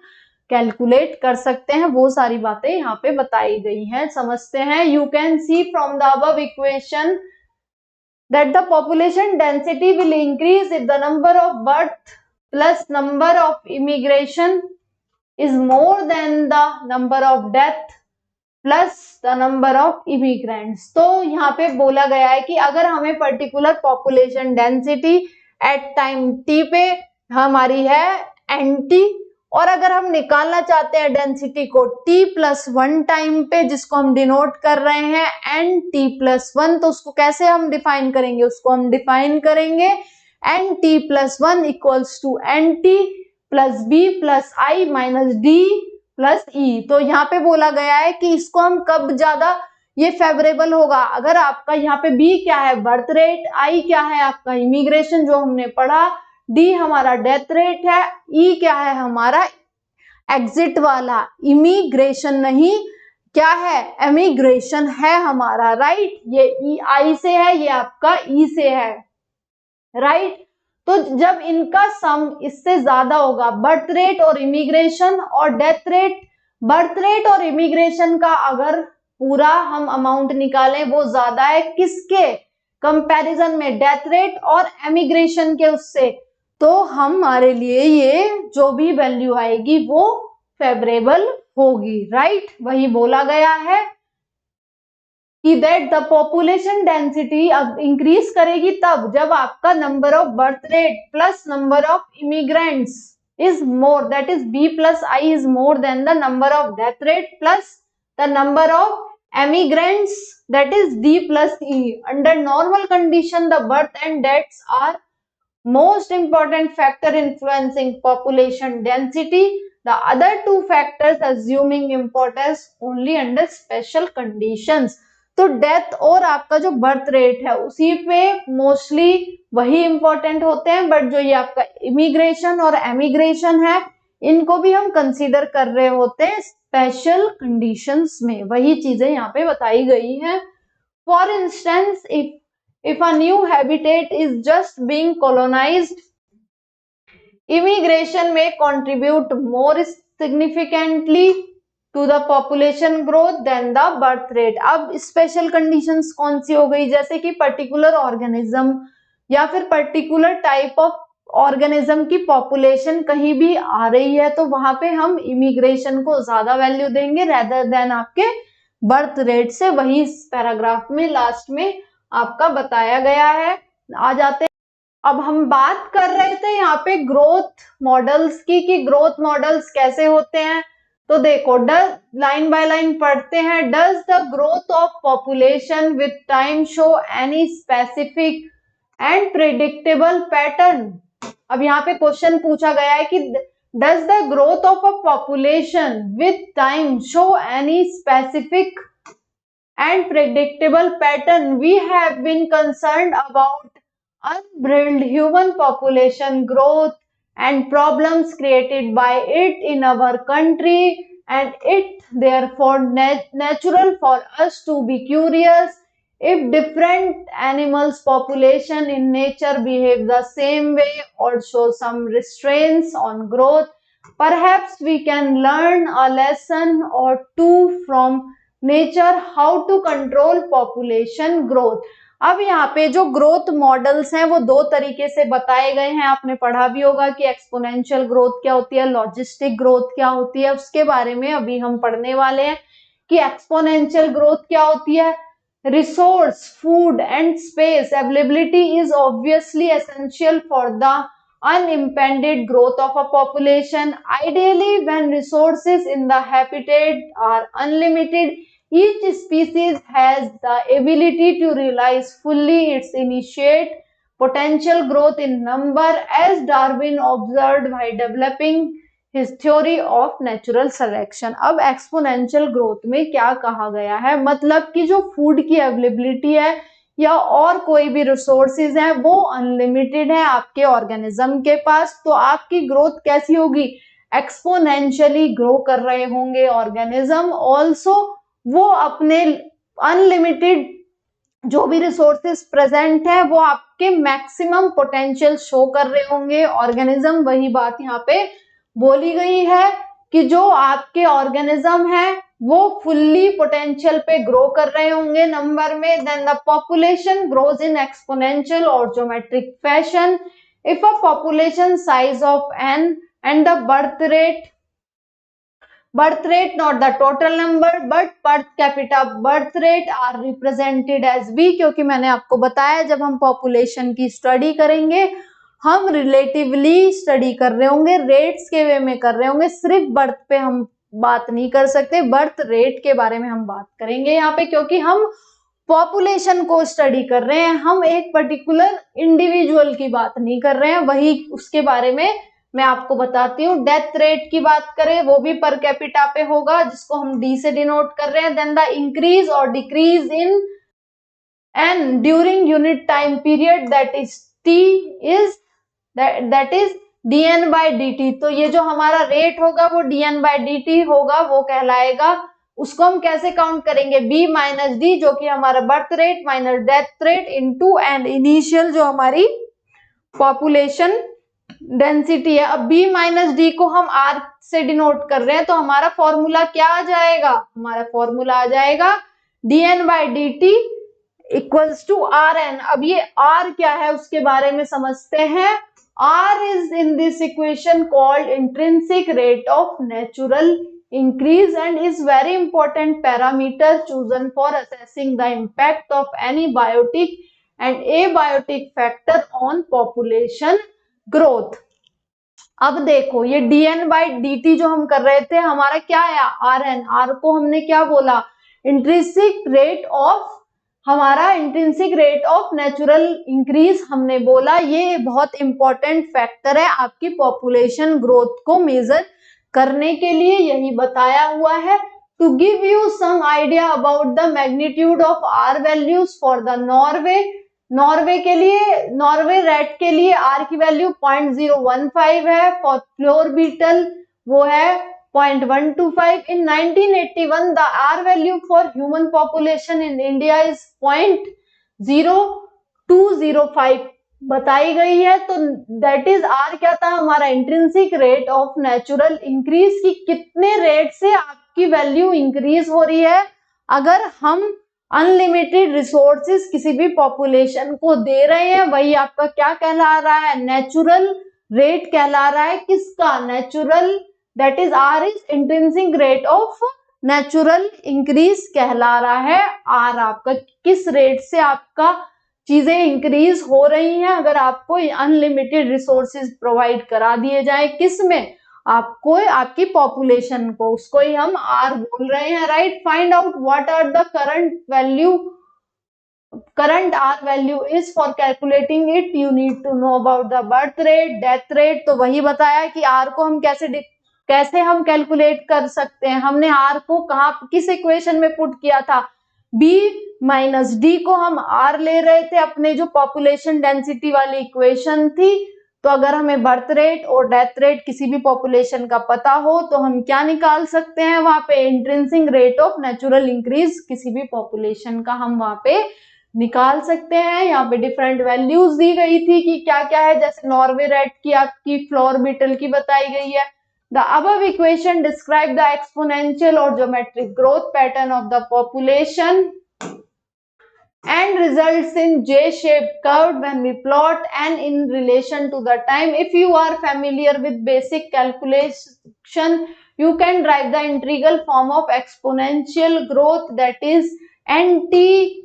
कैलकुलेट कर सकते हैं, वो सारी बातें यहाँ पे बताई गई हैं, समझते हैं। You can see from the above equation that the population density will increase if the number of birth plus number of immigration is more than the number of death plus the number of immigrants. तो यहाँ पे बोला गया है कि अगर हमें particular population density at time T पे हमारी है एनटी, और अगर हम निकालना चाहते हैं डेंसिटी को टी प्लस 1 टाइम पे जिसको हम डिनोट कर रहे हैं एन टी प्लस 1, तो उसको कैसे हम डिफाइन करेंगे, उसको हम डिफाइन करेंगे N T plus 1 equals to N T plus B plus I minus D plus E. तो यहाँ पे बोला गया है कि इसको हम कब ज्यादा ये फेवरेबल होगा, अगर आपका यहाँ पे बी क्या है बर्थ रेट, आई क्या है आपका इमिग्रेशन जो हमने पढ़ा, डी हमारा डेथ रेट है, ई क्या है हमारा एग्जिट वाला, इमिग्रेशन नहीं क्या है एमिग्रेशन है हमारा, राइट। ये ई आई से है, ये आपका ई से है, राइट। तो जब इनका सम इससे ज्यादा होगा बर्थ रेट और इमिग्रेशन और डेथ रेट, बर्थ रेट और इमिग्रेशन का अगर पूरा हम अमाउंट निकालें वो ज्यादा है किसके कंपैरिजन में, डेथ रेट और इमिग्रेशन के उससे, तो हमारे लिए ये जो भी वैल्यू आएगी वो फेवरेबल होगी, राइट। वही बोला गया है कि दैट द पॉपुलेशन डेंसिटी अब इंक्रीज करेगी तब जब आपका number of birth rate plus number of immigrants is more, that is B plus I is more than the number of death rate plus the number of emigrants, that is D plus E. Under normal condition, the birth and deaths are most important factor influencing population density. The other two factors assuming importance only under special conditions. तो death और आपका जो birth rate है उसी पे mostly वही important होते हैं, बट जो ये आपका इमिग्रेशन और एमिग्रेशन है इनको भी हम कंसीडर कर रहे होते हैं स्पेशल कंडीशंस में। वही चीजें यहाँ पे बताई गई हैं। For instance, if a new habitat is just being colonized, immigration may contribute more significantly to the population growth than the birth rate. अब स्पेशल कंडीशंस कौन सी हो गई, जैसे कि पर्टिकुलर ऑर्गेनिज्म या फिर पर्टिकुलर टाइप ऑफ ऑर्गेनिज्म की population कहीं भी आ रही है तो वहां पे हम इमिग्रेशन को ज्यादा वैल्यू देंगे रेदर देन आपके बर्थ रेट से। वही इस पैराग्राफ में लास्ट में आपका बताया गया है। आ जाते हैं, अब हम बात कर रहे थे यहाँ पे ग्रोथ मॉडल्स की कि ग्रोथ मॉडल्स कैसे होते हैं। तो देखो, लाइन बाय लाइन पढ़ते हैं। Does the growth of population with time show any specific and predictable pattern. अब यहाँ पे क्वेश्चन पूछा गया है कि does the growth of a population with time show any specific and predictable pattern. We have been concerned about unbridled human population growth and problems created by it in our country, and it therefore natural for us to be curious if different animals population in nature behave the same way or show some restraints on growth. Perhaps we can learn a lesson or two from nature how to control population growth. अब यहाँ पे जो growth models हैं वो दो तरीके से बताए गए हैं। आपने पढ़ा भी होगा कि एक्सपोनेंशियल ग्रोथ क्या होती है, लॉजिस्टिक ग्रोथ क्या होती है, उसके बारे में अभी हम पढ़ने वाले हैं कि एक्सपोनेंशियल ग्रोथ क्या होती है। Resource, food and space availability is obviously essential for the unimpeded growth of a population. Ideally, when resources in the habitat are unlimited, each species has the ability to realize fully its initiate potential growth in number, as Darwin observed by developing his theory of natural selection. अब exponential growth में क्या कहा गया है, मतलब कि जो food की अवेलेबिलिटी है या और कोई भी रिसोर्सेज हैं वो अनलिमिटेड है आपके ऑर्गेनिज्म के पास, तो आपकी ग्रोथ कैसी होगी, एक्सपोनेंशियली ग्रो कर रहे होंगे ऑर्गेनिज्म। ऑल्सो वो अपने अनलिमिटेड जो भी रिसोर्सेज प्रेजेंट है वो आपके मैक्सिमम पोटेंशियल शो कर रहे होंगे ऑर्गेनिज्म। वही बात यहाँ पे बोली गई है कि जो आपके ऑर्गेनिज्म है वो फुल्ली पोटेंशियल पे ग्रो कर रहे होंगे नंबर में। Then the population grows in exponential or geometric fashion if a population size of n and the birth rate not the total number but per capita birth rate are represented as b, क्योंकि मैंने आपको बताया जब हम population की study करेंगे हम relatively study कर रहे होंगे, रेट्स के वे में कर रहे होंगे, सिर्फ बर्थ पे हम बात नहीं कर सकते, बर्थ रेट के बारे में हम बात करेंगे यहाँ पे, क्योंकि हम पॉपुलेशन को स्टडी कर रहे हैं, हम एक पर्टिकुलर इंडिविजुअल की बात नहीं कर रहे हैं। वही उसके बारे में मैं आपको बताती हूँ। डेथ रेट की बात करें वो भी पर कैपिटा पे होगा, जिसको हम डी से डिनोट कर रहे हैं। देन द इंक्रीज और decrease in an during unit time period that is T is that is dn by dt। तो ये जो हमारा रेट होगा वो dn by dt होगा, वो कहलाएगा। उसको हम कैसे काउंट करेंगे, b माइनस डी जो कि हमारा birth rate minus death rate into an initial जो हमारी पॉपुलेशन डेंसिटी है। अब b माइनस डी को हम r से डिनोट कर रहे हैं तो हमारा फॉर्मूला क्या आ जाएगा, हमारा फॉर्मूला आ जाएगा dn by dt equals to rn। अब ये r क्या है उसके बारे में समझते हैं। R is in this equation called intrinsic rate of natural increase and is very important parameter chosen for assessing the impact of any biotic and abiotic factor on population growth। अब देखो ये dn by dt जो हम कर रहे थे हमारा क्या है, rn। r को हमने क्या बोला, इंट्रिंसिक रेट ऑफ, हमारा intrinsic rate of natural increase हमने बोला, ये बहुत इंपॉर्टेंट फैक्टर है आपकी पॉपुलेशन ग्रोथ को मेजर करने के लिए, यही बताया हुआ है। To give you some idea about the magnitude of R values for the Norway के लिए, नॉर्वे रेट के लिए आर की वैल्यू 0.015 है, फॉर फ्लोर बीटल वो है 0.125। In 1981 the R value for human population in India is 0.0205 बताई गई है। तो दैट इज R क्या था, हमारा intrinsic rate of natural increase की कितने रेट से आपकी वैल्यू इंक्रीज हो रही है अगर हम अनलिमिटेड रिसोर्सेज किसी भी पॉपुलेशन को दे रहे हैं, वही आपका क्या कहला रहा है, नेचुरल रेट कहला रहा है। किसका, natural, that is R is intrinsic rate of natural increase कहला रहा है। R आपका किस रेट से आपका चीजें इंक्रीज हो रही हैं अगर आपको अनलिमिटेड रिसोर्सेज प्रोवाइड करा दिए जाए, किस में, आपको, आपकी पॉपुलेशन को, उसको ही हम R बोल रहे हैं, right. Find out what are the current R value is for calculating it, you need to know about the birth rate, death rate. तो वही बताया कि R को हम कैसे हम कैलकुलेट कर सकते हैं। हमने R को कहाँ, किस इक्वेशन में पुट किया था, B माइनस D को हम R ले रहे थे, अपने जो पॉपुलेशन डेंसिटी वाली इक्वेशन थी। तो अगर हमें बर्थ रेट और डेथ रेट किसी भी पॉपुलेशन का पता हो तो हम क्या निकाल सकते हैं, वहां पे intrinsic rate of natural increase किसी भी पॉपुलेशन का हम वहां पे निकाल सकते हैं। यहाँ पे डिफरेंट वैल्यूज दी गई थी कि क्या क्या है, जैसे नॉर्वे रेट की, आपकी फ्लोर बीटल की बताई गई है। The above equation describe the exponential or geometric growth pattern of the population and results in J-shaped curve when we plot n in relation to the time. If you are familiar with basic calculation, you can derive the integral form of exponential growth, that is nt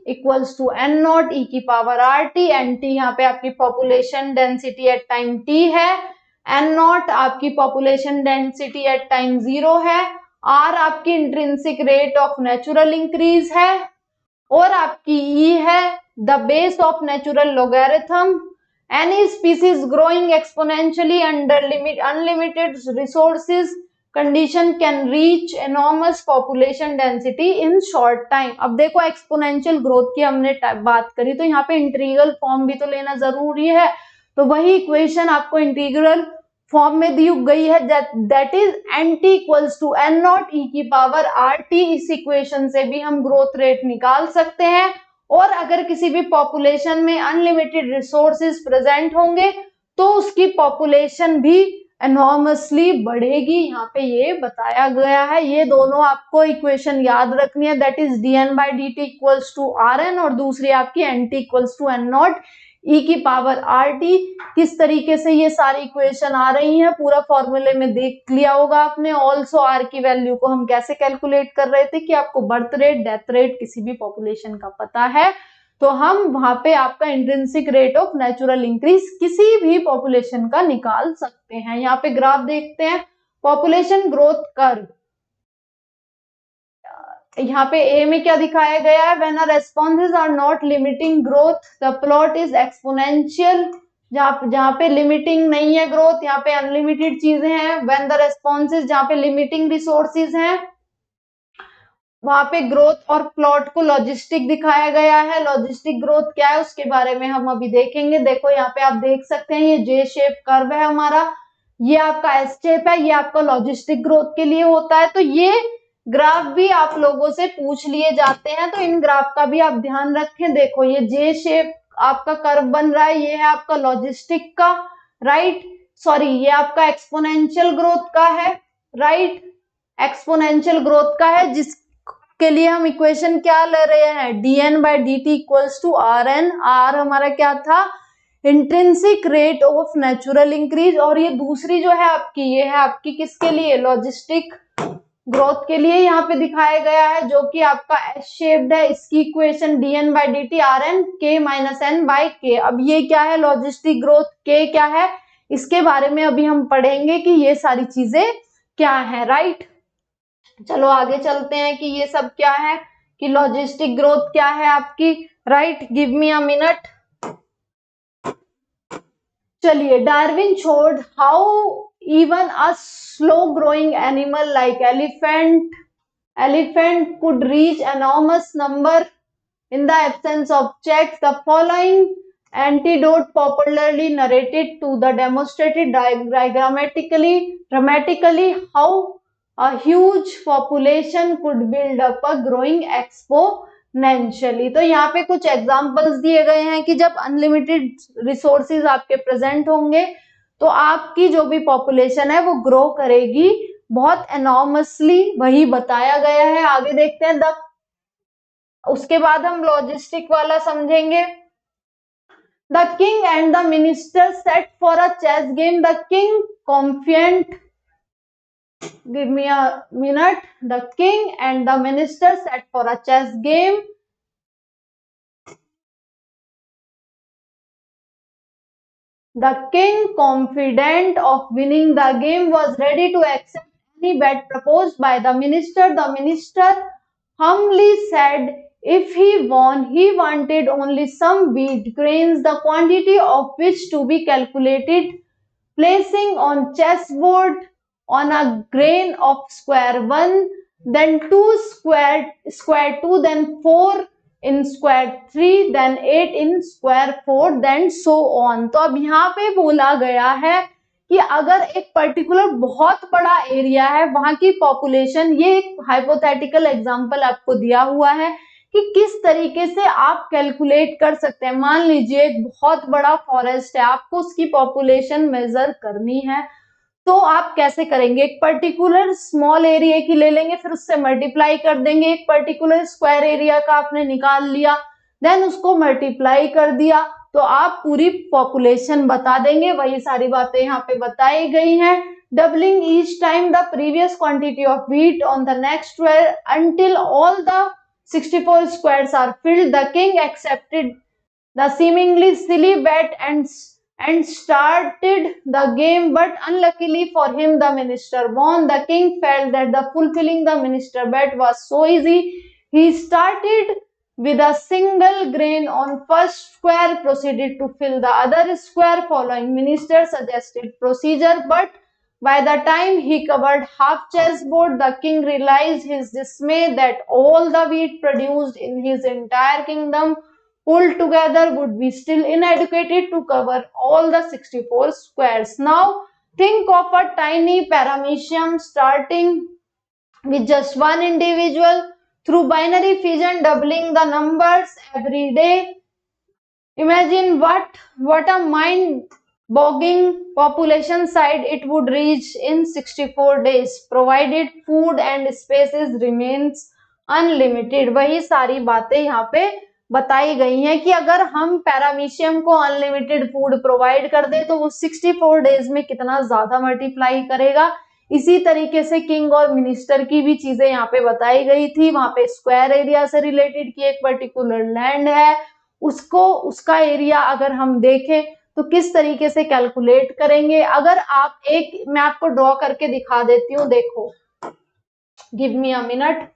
equals to n naught e की power rt। nt यहाँ पे आपकी population density at time t है, n naught आपकी population density at time 0 है, r आपकी intrinsic rate of natural increase है, और आपकी E है the base of natural logarithm. Any species growing exponentially under unlimited resources condition can reach enormous population density in short time. अब देखो exponential growth की हमने बात करी, तो यहाँ पे इंटीग्रल फॉर्म भी तो लेना जरूरी है। तो वही इक्वेशन आपको इंटीग्रल फॉर्म में दी गई है, that is nt equals to n nought e की पावर rt। इस इक्वेशन से भी हम ग्रोथ रेट निकाल सकते हैं, और अगर किसी भी पॉपुलेशन में अनलिमिटेड रिसोर्सेज प्रेजेंट होंगे तो उसकी पॉपुलेशन भी एनॉर्मसली बढ़ेगी, यहाँ पे ये बताया गया है। ये दोनों आपको इक्वेशन याद रखनी है, that is dn/dt equals to rn, और दूसरी आपकी nt equals to n nought e की पावर rt। किस तरीके से ये सारी इक्वेशन आ रही हैं पूरा फॉर्मूले में देख लिया होगा आपने। ऑल्सो r की वैल्यू को हम कैसे कैलकुलेट कर रहे थे कि आपको बर्थ रेट, डेथ रेट किसी भी पॉपुलेशन का पता है, तो हम वहां पे आपका intrinsic rate of natural increase किसी भी पॉपुलेशन का निकाल सकते हैं। यहाँ पे ग्राफ देखते हैं, पॉपुलेशन ग्रोथ कर्व। यहाँ पे ए में क्या दिखाया गया है, when are responses are not limiting growth the plot is exponential. जहाँ पे लिमिटिंग नहीं है ग्रोथ, यहाँ पे अनलिमिटेड चीजें हैं। व्हेन द रेस्पॉन्सेज, जहाँ पे लिमिटिंग रिसोर्सेज हैं, वहां पे ग्रोथ और प्लॉट को लॉजिस्टिक दिखाया गया है। लॉजिस्टिक ग्रोथ क्या है उसके बारे में हम अभी देखेंगे। देखो यहाँ पे आप देख सकते हैं, ये जे शेप कर्व है हमारा, ये आपका एस शेप है, ये आपका लॉजिस्टिक ग्रोथ के लिए होता है। तो ये ग्राफ भी आप लोगों से पूछ लिए जाते हैं, तो इन ग्राफ का भी आप ध्यान रखें। देखो ये जे शेप आपका कर्व बन रहा है, ये है आपका लॉजिस्टिक का, राइट, सॉरी ये आपका एक्सपोनेंशियल ग्रोथ का है, राइट, एक्सपोनेंशियल ग्रोथ का है, जिसके लिए हम इक्वेशन क्या ले रहे हैं, dn/dt equals to rn। r हमारा क्या था, intrinsic rate of natural increase, और ये दूसरी जो है आपकी, ये है आपकी किसके लिए, लॉजिस्टिक ग्रोथ के लिए यहाँ पे दिखाया गया है, जो कि आपका एस शेप्ड है। इसकी equation dn/dt rn k minus n by k। अब ये क्या है, लॉजिस्टिक ग्रोथ, k क्या है, इसके बारे में अभी हम पढ़ेंगे कि ये सारी चीजें क्या है, राइट। चलो आगे चलते हैं कि ये सब क्या है। कि लॉजिस्टिक ग्रोथ क्या है आपकी, right, give me a minute. चलिए, Darwin showed how even a slow growing animal like elephant could reach enormous number in the absence of checks. The following anecdote popularly narrated to the demonstrated dramatically how a huge population could build up a growing exponentially। तो यहाँ पे कुछ examples दिए गए हैं कि जब unlimited resources आपके प्रेजेंट होंगे तो आपकी जो भी पॉपुलेशन है वो ग्रो करेगी बहुत एनॉर्मसली, वही बताया गया है। आगे देखते हैं। उसके बाद हम लॉजिस्टिक वाला समझेंगे। The king and the minister set for a chess game. The king confident, give me a minute. The king and the minister set for a chess game. The king, confident of winning the game, was ready to accept any bet proposed by the minister. The minister humbly said if he won, he wanted only some wheat grains, the quantity of which to be calculated, placing on chessboard on a grain of square 1, then 2 square 2, then 4 in square 3, then 8 in square 4, then so on। तो अब यहाँ पे बोला गया है कि अगर एक पर्टिकुलर बहुत बड़ा एरिया है, वहां की पॉपुलेशन, ये एक हाइपोथेटिकल एग्जांपल आपको दिया हुआ है कि किस तरीके से आप कैलकुलेट कर सकते हैं। मान लीजिए एक बहुत बड़ा फॉरेस्ट है, आपको उसकी पॉपुलेशन मेजर करनी है, तो आप कैसे करेंगे? एक पर्टिकुलर स्मॉल एरिया की ले लेंगे, फिर उससे मल्टीप्लाई कर देंगे। एक पर्टिकुलर स्क्वायर एरिया का आपने निकाल लिया, देन उसको मल्टीप्लाई कर दिया, तो आप पूरी पॉपुलेशन बता देंगे। वही सारी बातें यहाँ पे बताई गई हैं। Doubling each time the previous quantity of wheat on the next square until all the 64 squares are filled. The king accepted the seemingly silly bet and started the game, but unluckily for him, the minister won. The king felt that the fulfilling the minister bet was so easy. He started with a single grain on first square, proceeded to fill the other square following minister suggested procedure, but by the time he covered half chessboard, the king realized his dismay that all the wheat produced in his entire kingdom pulled together would be still inadequate to cover all the 64 squares. Now think of a tiny paramecium starting with just one individual, through binary fission doubling the numbers every day. Imagine what a mind-boggling population size it would reach in 64 days, provided food and spaces remains unlimited। वही सारी बातें यहाँ पे बताई गई हैं कि अगर हम पैरामीशियम को अनलिमिटेड फूड प्रोवाइड कर दे तो वो 64 डेज में कितना ज्यादा मल्टीप्लाई करेगा। इसी तरीके से किंग और मिनिस्टर की भी चीजें यहाँ पे बताई गई थी। वहां पे स्क्वायर एरिया से रिलेटेड की एक पर्टिकुलर लैंड है, उसका एरिया अगर हम देखें तो किस तरीके से कैलकुलेट करेंगे। अगर आप मैं आपको ड्रॉ करके दिखा देती हूँ, देखो, गिव मी अ मिनट।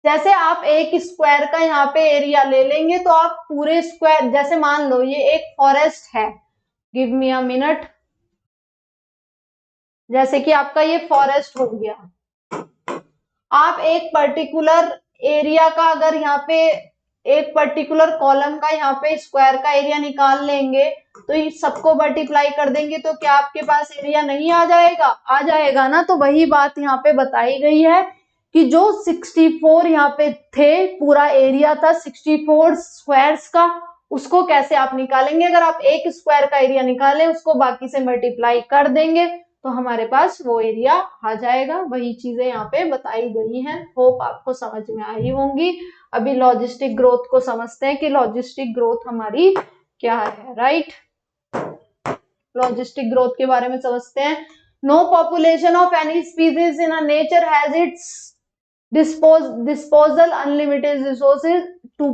जैसे आप एक स्क्वायर का यहाँ पे एरिया ले लेंगे तो आप पूरे स्क्वायर, जैसे मान लो ये एक फॉरेस्ट है, गिव मी अ मिनट, जैसे कि आपका ये फॉरेस्ट हो गया। आप एक पर्टिकुलर एरिया का, अगर यहाँ पे एक पर्टिकुलर कॉलम का यहाँ पे स्क्वायर का एरिया निकाल लेंगे तो ये सबको मल्टीप्लाई कर देंगे तो क्या आपके पास एरिया नहीं आ जाएगा? आ जाएगा ना। तो वही बात यहाँ पे बताई गई है कि जो 64 यहाँ पे थे, पूरा एरिया था 64 स्क्वायर्स का, उसको कैसे आप निकालेंगे? अगर आप एक स्क्वायर का एरिया निकालें, उसको बाकी से मल्टीप्लाई कर देंगे तो हमारे पास वो एरिया आ जाएगा। वही चीजें यहाँ पे बताई गई हैं। होप आपको समझ में आई होंगी। अभी लॉजिस्टिक ग्रोथ को समझते हैं कि लॉजिस्टिक ग्रोथ हमारी क्या है, राइट। लॉजिस्टिक ग्रोथ के बारे में समझते हैं। No population of any species in a nature has its disposal unlimited resources to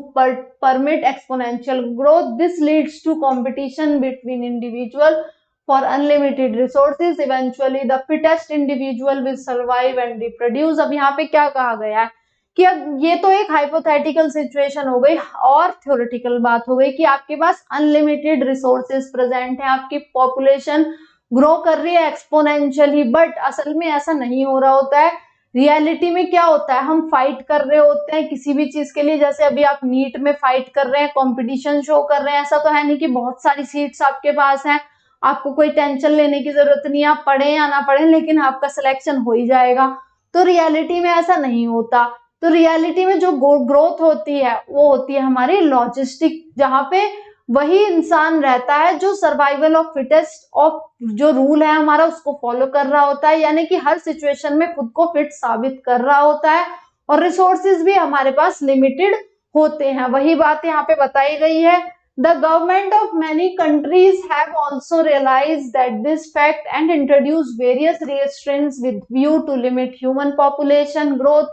permit exponential growth. This leads to competition between individuals for unlimited resources. Eventually the fittest individual will survive and reproduce. अब यहाँ पे क्या कहा गया है कि अब ये तो एक हाइपोथेटिकल सिचुएशन हो गई और थ्योरेटिकल बात हो गई कि आपके पास अनलिमिटेड रिसोर्सेज प्रेजेंट है, आपकी पॉपुलेशन ग्रो कर रही है एक्सपोनेंशियली, बट असल में ऐसा नहीं हो रहा होता है। रियलिटी में क्या होता है, हम फाइट कर रहे होते हैं किसी भी चीज के लिए, जैसे अभी आप नीट में फाइट कर रहे हैं, कंपटीशन शो कर रहे हैं, ऐसा तो है नहीं कि बहुत सारी सीट्स आपके पास हैं, आपको कोई टेंशन लेने की जरूरत नहीं, आप पढ़े या ना पढ़े लेकिन आपका सिलेक्शन हो ही जाएगा। तो रियलिटी में ऐसा नहीं होता। तो रियलिटी में जो ग्रोथ होती है वो होती है हमारी लॉजिस्टिक, जहां पे वही इंसान रहता है जो सर्वाइवल ऑफ फिटेस्ट ऑफ जो रूल है हमारा उसको फॉलो कर रहा होता है, यानी कि हर सिचुएशन में खुद को फिट साबित कर रहा होता है, और रिसोर्सेज भी हमारे पास लिमिटेड होते हैं। वही बात यहाँ पे बताई गई है। The government of many countries have also realized that this fact and introduced various restraints with view to limit human population growth.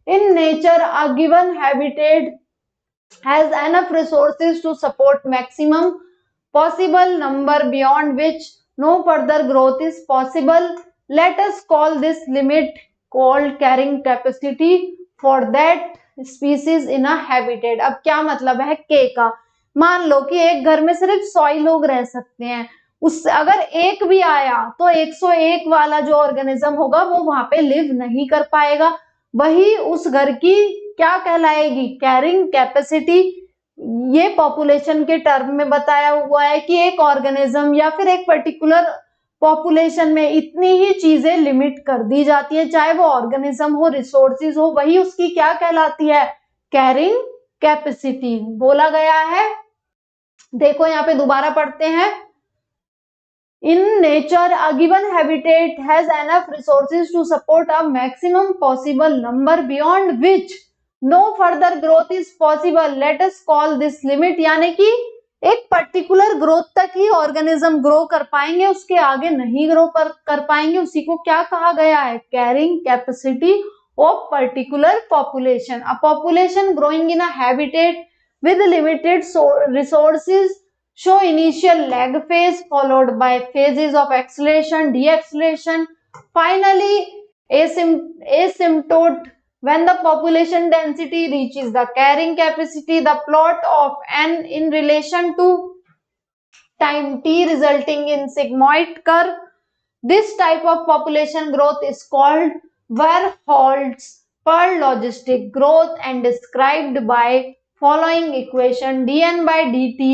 In nature, a given habitat has enough resources to support maximum possible number beyond which no further growth is possible. Let us call this limit called carrying capacity for that species in a habitat. अब क्या मतलब है के का, मान लो कि एक घर में सिर्फ 100 ही लोग रह सकते हैं, उससे अगर एक भी आया तो 101 वाला जो ऑर्गेनिज्म होगा वो वहां पे लिव नहीं कर पाएगा। वही उस घर की क्या कहलाएगी, कैरिंग कैपेसिटी। ये पॉपुलेशन के टर्म में बताया हुआ है कि एक ऑर्गेनिज्म या फिर एक पर्टिकुलर पॉपुलेशन में इतनी ही चीजें लिमिट कर दी जाती है, चाहे वो ऑर्गेनिज्म हो, रिसोर्सेज हो, वही उसकी क्या कहलाती है, कैरिंग कैपेसिटी बोला गया है। देखो यहाँ पे दोबारा पढ़ते हैं। In nature, a given habitat has enough resources to support a maximum possible number beyond which no further growth is possible. Let us call this limit, यानी कि एक पर्टिकुलर ग्रोथ तक ही ऑर्गेनिज्म ग्रो कर पाएंगे, उसके आगे नहीं ग्रो कर पाएंगे, उसी को क्या कहा गया है, carrying capacity of particular population. A population growing in a habitat with limited resources show initial lag phase followed by phases of acceleration, deacceleration, finally asymptote when the population density reaches the carrying capacity. The plot of n in relation to time t resulting in sigmoid curve. This type of population growth is called Verhofstadt's per logistic growth and described by following equation: dn by dt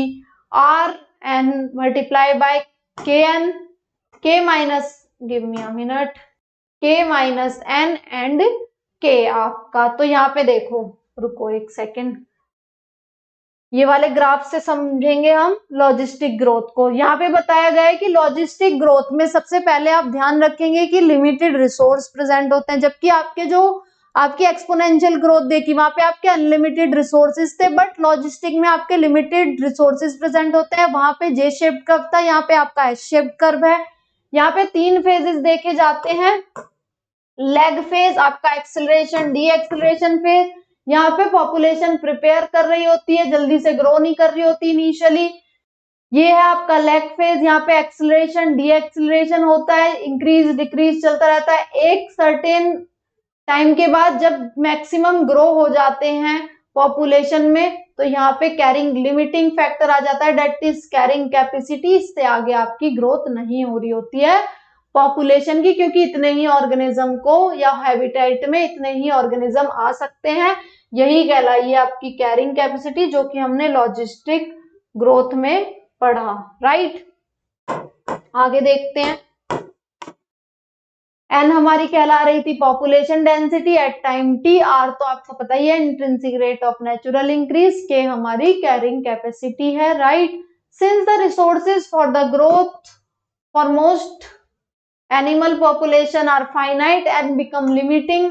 rn multiplied by kn k minus, give me a minute, k minus n and k आपका। तो यहाँ पे देखो, रुको एक second, ये वाले graph से समझेंगे हम लॉजिस्टिक ग्रोथ को। यहाँ पे बताया गया है कि लॉजिस्टिक ग्रोथ में सबसे पहले आप ध्यान रखेंगे कि लिमिटेड रिसोर्स प्रेजेंट होते हैं, जबकि आपके जो आपकी एक्सपोनेंशियल ग्रोथ देखी वहां पे आपके अनलिमिटेड रिसोर्सेज थे, बट लॉजिस्टिक में आपके लिमिटेड रिसोर्सेज प्रेजेंट होते हैं। वहां पे जे शेप्ड कर्व था, यहाँ पे आपका एस शेप्ड कर्व है। यहाँ पे 3 फेजेस देखे जाते हैं, लेग फेज, आपका एक्सेलरेशन, डी एक्सेलरेशन फेज। यहाँ पे पॉपुलेशन प्रिपेयर कर रही होती है, जल्दी से ग्रो नहीं कर रही होती इनिशियली। ये है आपका लेग फेज, यहाँ पे एक्सेलरेशन डी एक्सेलरेशन होता है, इंक्रीज डिक्रीज चलता रहता है। एक सर्टेन टाइम के बाद जब मैक्सिमम ग्रो हो जाते हैं पॉपुलेशन में, तो यहाँ पे कैरिंग लिमिटिंग फैक्टर आ जाता है, डेट इज कैरिंग कैपेसिटी। इससे आगे आपकी ग्रोथ नहीं हो रही होती है पॉपुलेशन की, क्योंकि इतने ही ऑर्गेनिज्म को या हैबिटेट में इतने ही ऑर्गेनिज्म आ सकते हैं। यही कहलाई है आपकी कैरिंग कैपेसिटी, जो कि हमने लॉजिस्टिक ग्रोथ में पढ़ा, राइट। आगे देखते हैं। एन हमारी कहला रही थी population density at time t, R तो आपको पता ही है intrinsic rate of natural increase, K हमारी कैरिंग कैपेसिटी है, right. Since the resources for the growth for most animal population are finite and become limiting,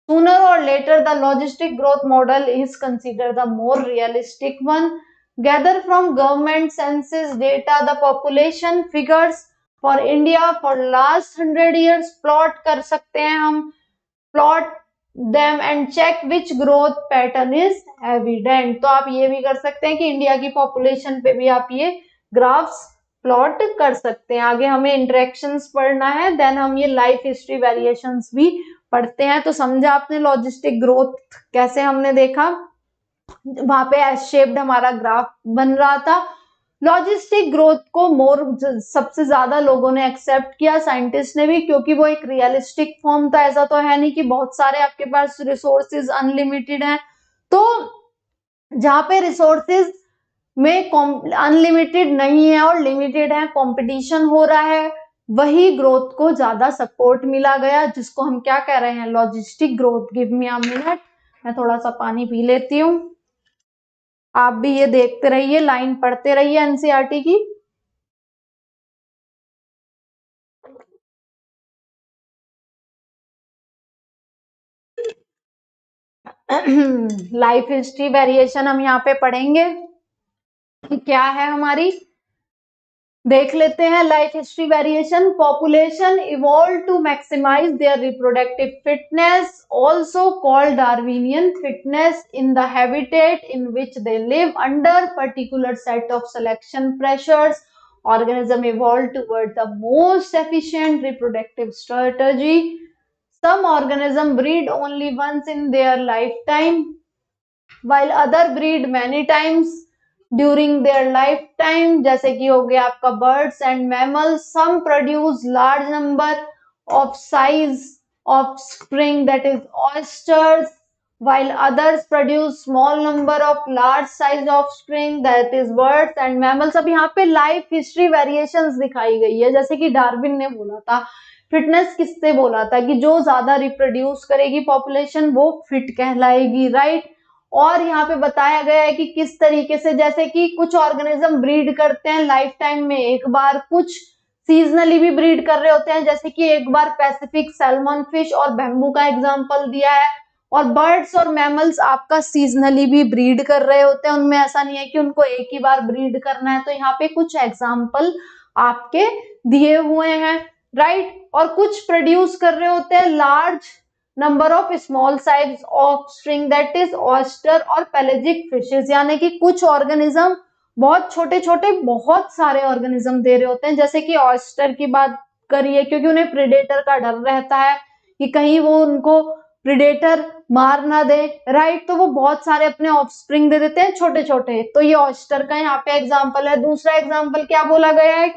sooner or later the logistic growth model is considered the more realistic one. Gather from government census data the population figures for India for last 100 years. Plot कर सकते हैं हम, plot them and check which growth pattern is evident. तो आप ये भी कर सकते हैं कि इंडिया की पॉपुलेशन पे भी आप ये ग्राफ्स प्लॉट कर सकते हैं। आगे हमें इंटरेक्शंस पढ़ना है, देन हम ये लाइफ हिस्ट्री वेरिएशंस भी पढ़ते हैं। तो समझा आपने लॉजिस्टिक ग्रोथ कैसे हमने देखा, वहां पे एस शेप्ड हमारा ग्राफ बन रहा था। लॉजिस्टिक ग्रोथ को सबसे ज्यादा लोगों ने एक्सेप्ट किया, साइंटिस्ट ने भी, क्योंकि वो एक रियलिस्टिक फॉर्म था। ऐसा तो है नहीं कि बहुत सारे आपके पास रिसोर्सेज अनलिमिटेड हैं, तो जहां पे रिसोर्सेज में अनलिमिटेड नहीं है और लिमिटेड है, कंपटीशन हो रहा है, वही ग्रोथ को ज्यादा सपोर्ट मिला गया, जिसको हम क्या कह रहे हैं, logistic growth. Give me a minute, मैं थोड़ा सा पानी पी लेती हूँ। आप भी ये देखते रहिए, लाइन पढ़ते रहिए एनसीईआरटी की। लाइफ हिस्ट्री वेरिएशन हम यहाँ पे पढ़ेंगे कि क्या है हमारी, देख लेते हैं। Life history variation, population evolve to maximise their reproductive fitness, also called Darwinian fitness, in the habitat in which they live under particular set of selection pressures. Organism evolved toward the most efficient reproductive strategy. Some organisms breed only once in their lifetime, while other breed many times during their lifetime. जैसे कि हो गया आपका birds and mammals. Some produce large number of size offspring, that is oysters, while others produce small number of large size offspring, that is birds and mammals. अब यहाँ पे life history variations दिखाई गई है, जैसे कि डार्विन ने बोला था, फिटनेस किससे बोला था कि जो ज्यादा रिप्रोड्यूस करेगी पॉपुलेशन वो फिट कहलाएगी, राइट। और यहाँ पे बताया गया है कि किस तरीके से, जैसे कि कुछ ऑर्गेनिज्म ब्रीड करते हैं लाइफ टाइम में एक बार, कुछ सीजनली भी ब्रीड कर रहे होते हैं, जैसे कि एक बार पैसिफिक सैल्मन फिश और बैम्बू का एग्जांपल दिया है। और बर्ड्स और मैमल्स आपका सीजनली भी ब्रीड कर रहे होते हैं, उनमें ऐसा नहीं है कि उनको एक ही बार ब्रीड करना है। तो यहाँ पे कुछ एग्जांपल आपके दिए हुए हैं, राइट। और कुछ प्रोड्यूस कर रहे होते हैं large number of small size offspring, that is oyster और पेलेजिक फिशेस, यानी कि कुछ ऑर्गेनिज्म बहुत छोटे छोटे बहुत सारे ऑर्गेनिज्म दे रहे होते हैं। जैसे कि ऑयस्टर की बात करिए, क्योंकि उन्हें प्रेडेटर का डर रहता है कि कहीं वो उनको प्रेडेटर मार ना दे, राइट। तो वो बहुत सारे अपने ऑफस्प्रिंग दे देते हैं छोटे छोटे, तो ये ऑयस्टर का यहाँ पे एग्जाम्पल है। दूसरा एग्जाम्पल क्या बोला गया है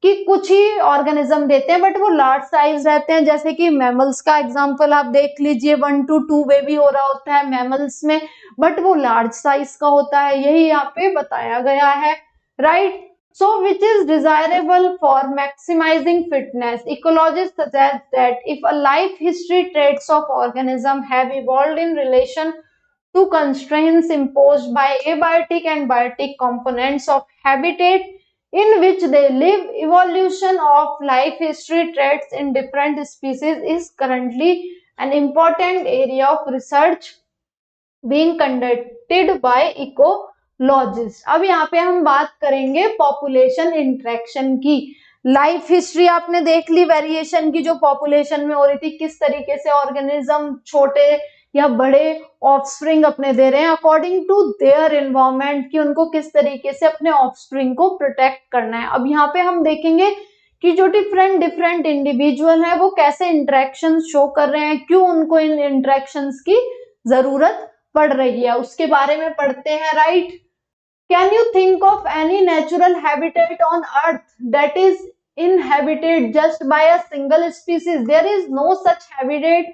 कि कुछ ही ऑर्गेनिज्म देते हैं बट वो लार्ज साइज रहते हैं, जैसे कि मैमल्स का एग्जांपल आप देख लीजिए, 1 to 2 बेबी हो रहा होता है मैमल्स में, बट वो लार्ज साइज का होता है, यही यहाँ पे बताया गया है, right. So which is desirable for maximizing fitness? Ecologists suggest that if a life history traits of organism have evolved in relation to constraints imposed by abiotic and biotic components of habitat in which they live, evolution of life history traits in different species is currently an important area of research being conducted by ecologists. अब यहाँ पे हम बात करेंगे population interaction की। Life history आपने देख ली variation की, जो पॉपुलेशन में हो रही थी, किस तरीके से ऑर्गेनिज्म छोटे या बड़े ऑफस्प्रिंग अपने दे रहे हैं अकॉर्डिंग टू देयर एनवायरमेंट, कि उनको किस तरीके से अपने ऑफस्प्रिंग को प्रोटेक्ट करना है। अब यहाँ पे हम देखेंगे कि जो डिफरेंट इंडिविजुअल है वो कैसे इंटरेक्शन शो कर रहे हैं, क्यों उनको इन इंटरेक्शंस की जरूरत पड़ रही है, उसके बारे में पढ़ते हैं, right. Can you think of any natural habitat on earth that is inhabited just by a single species? There is no such habitat,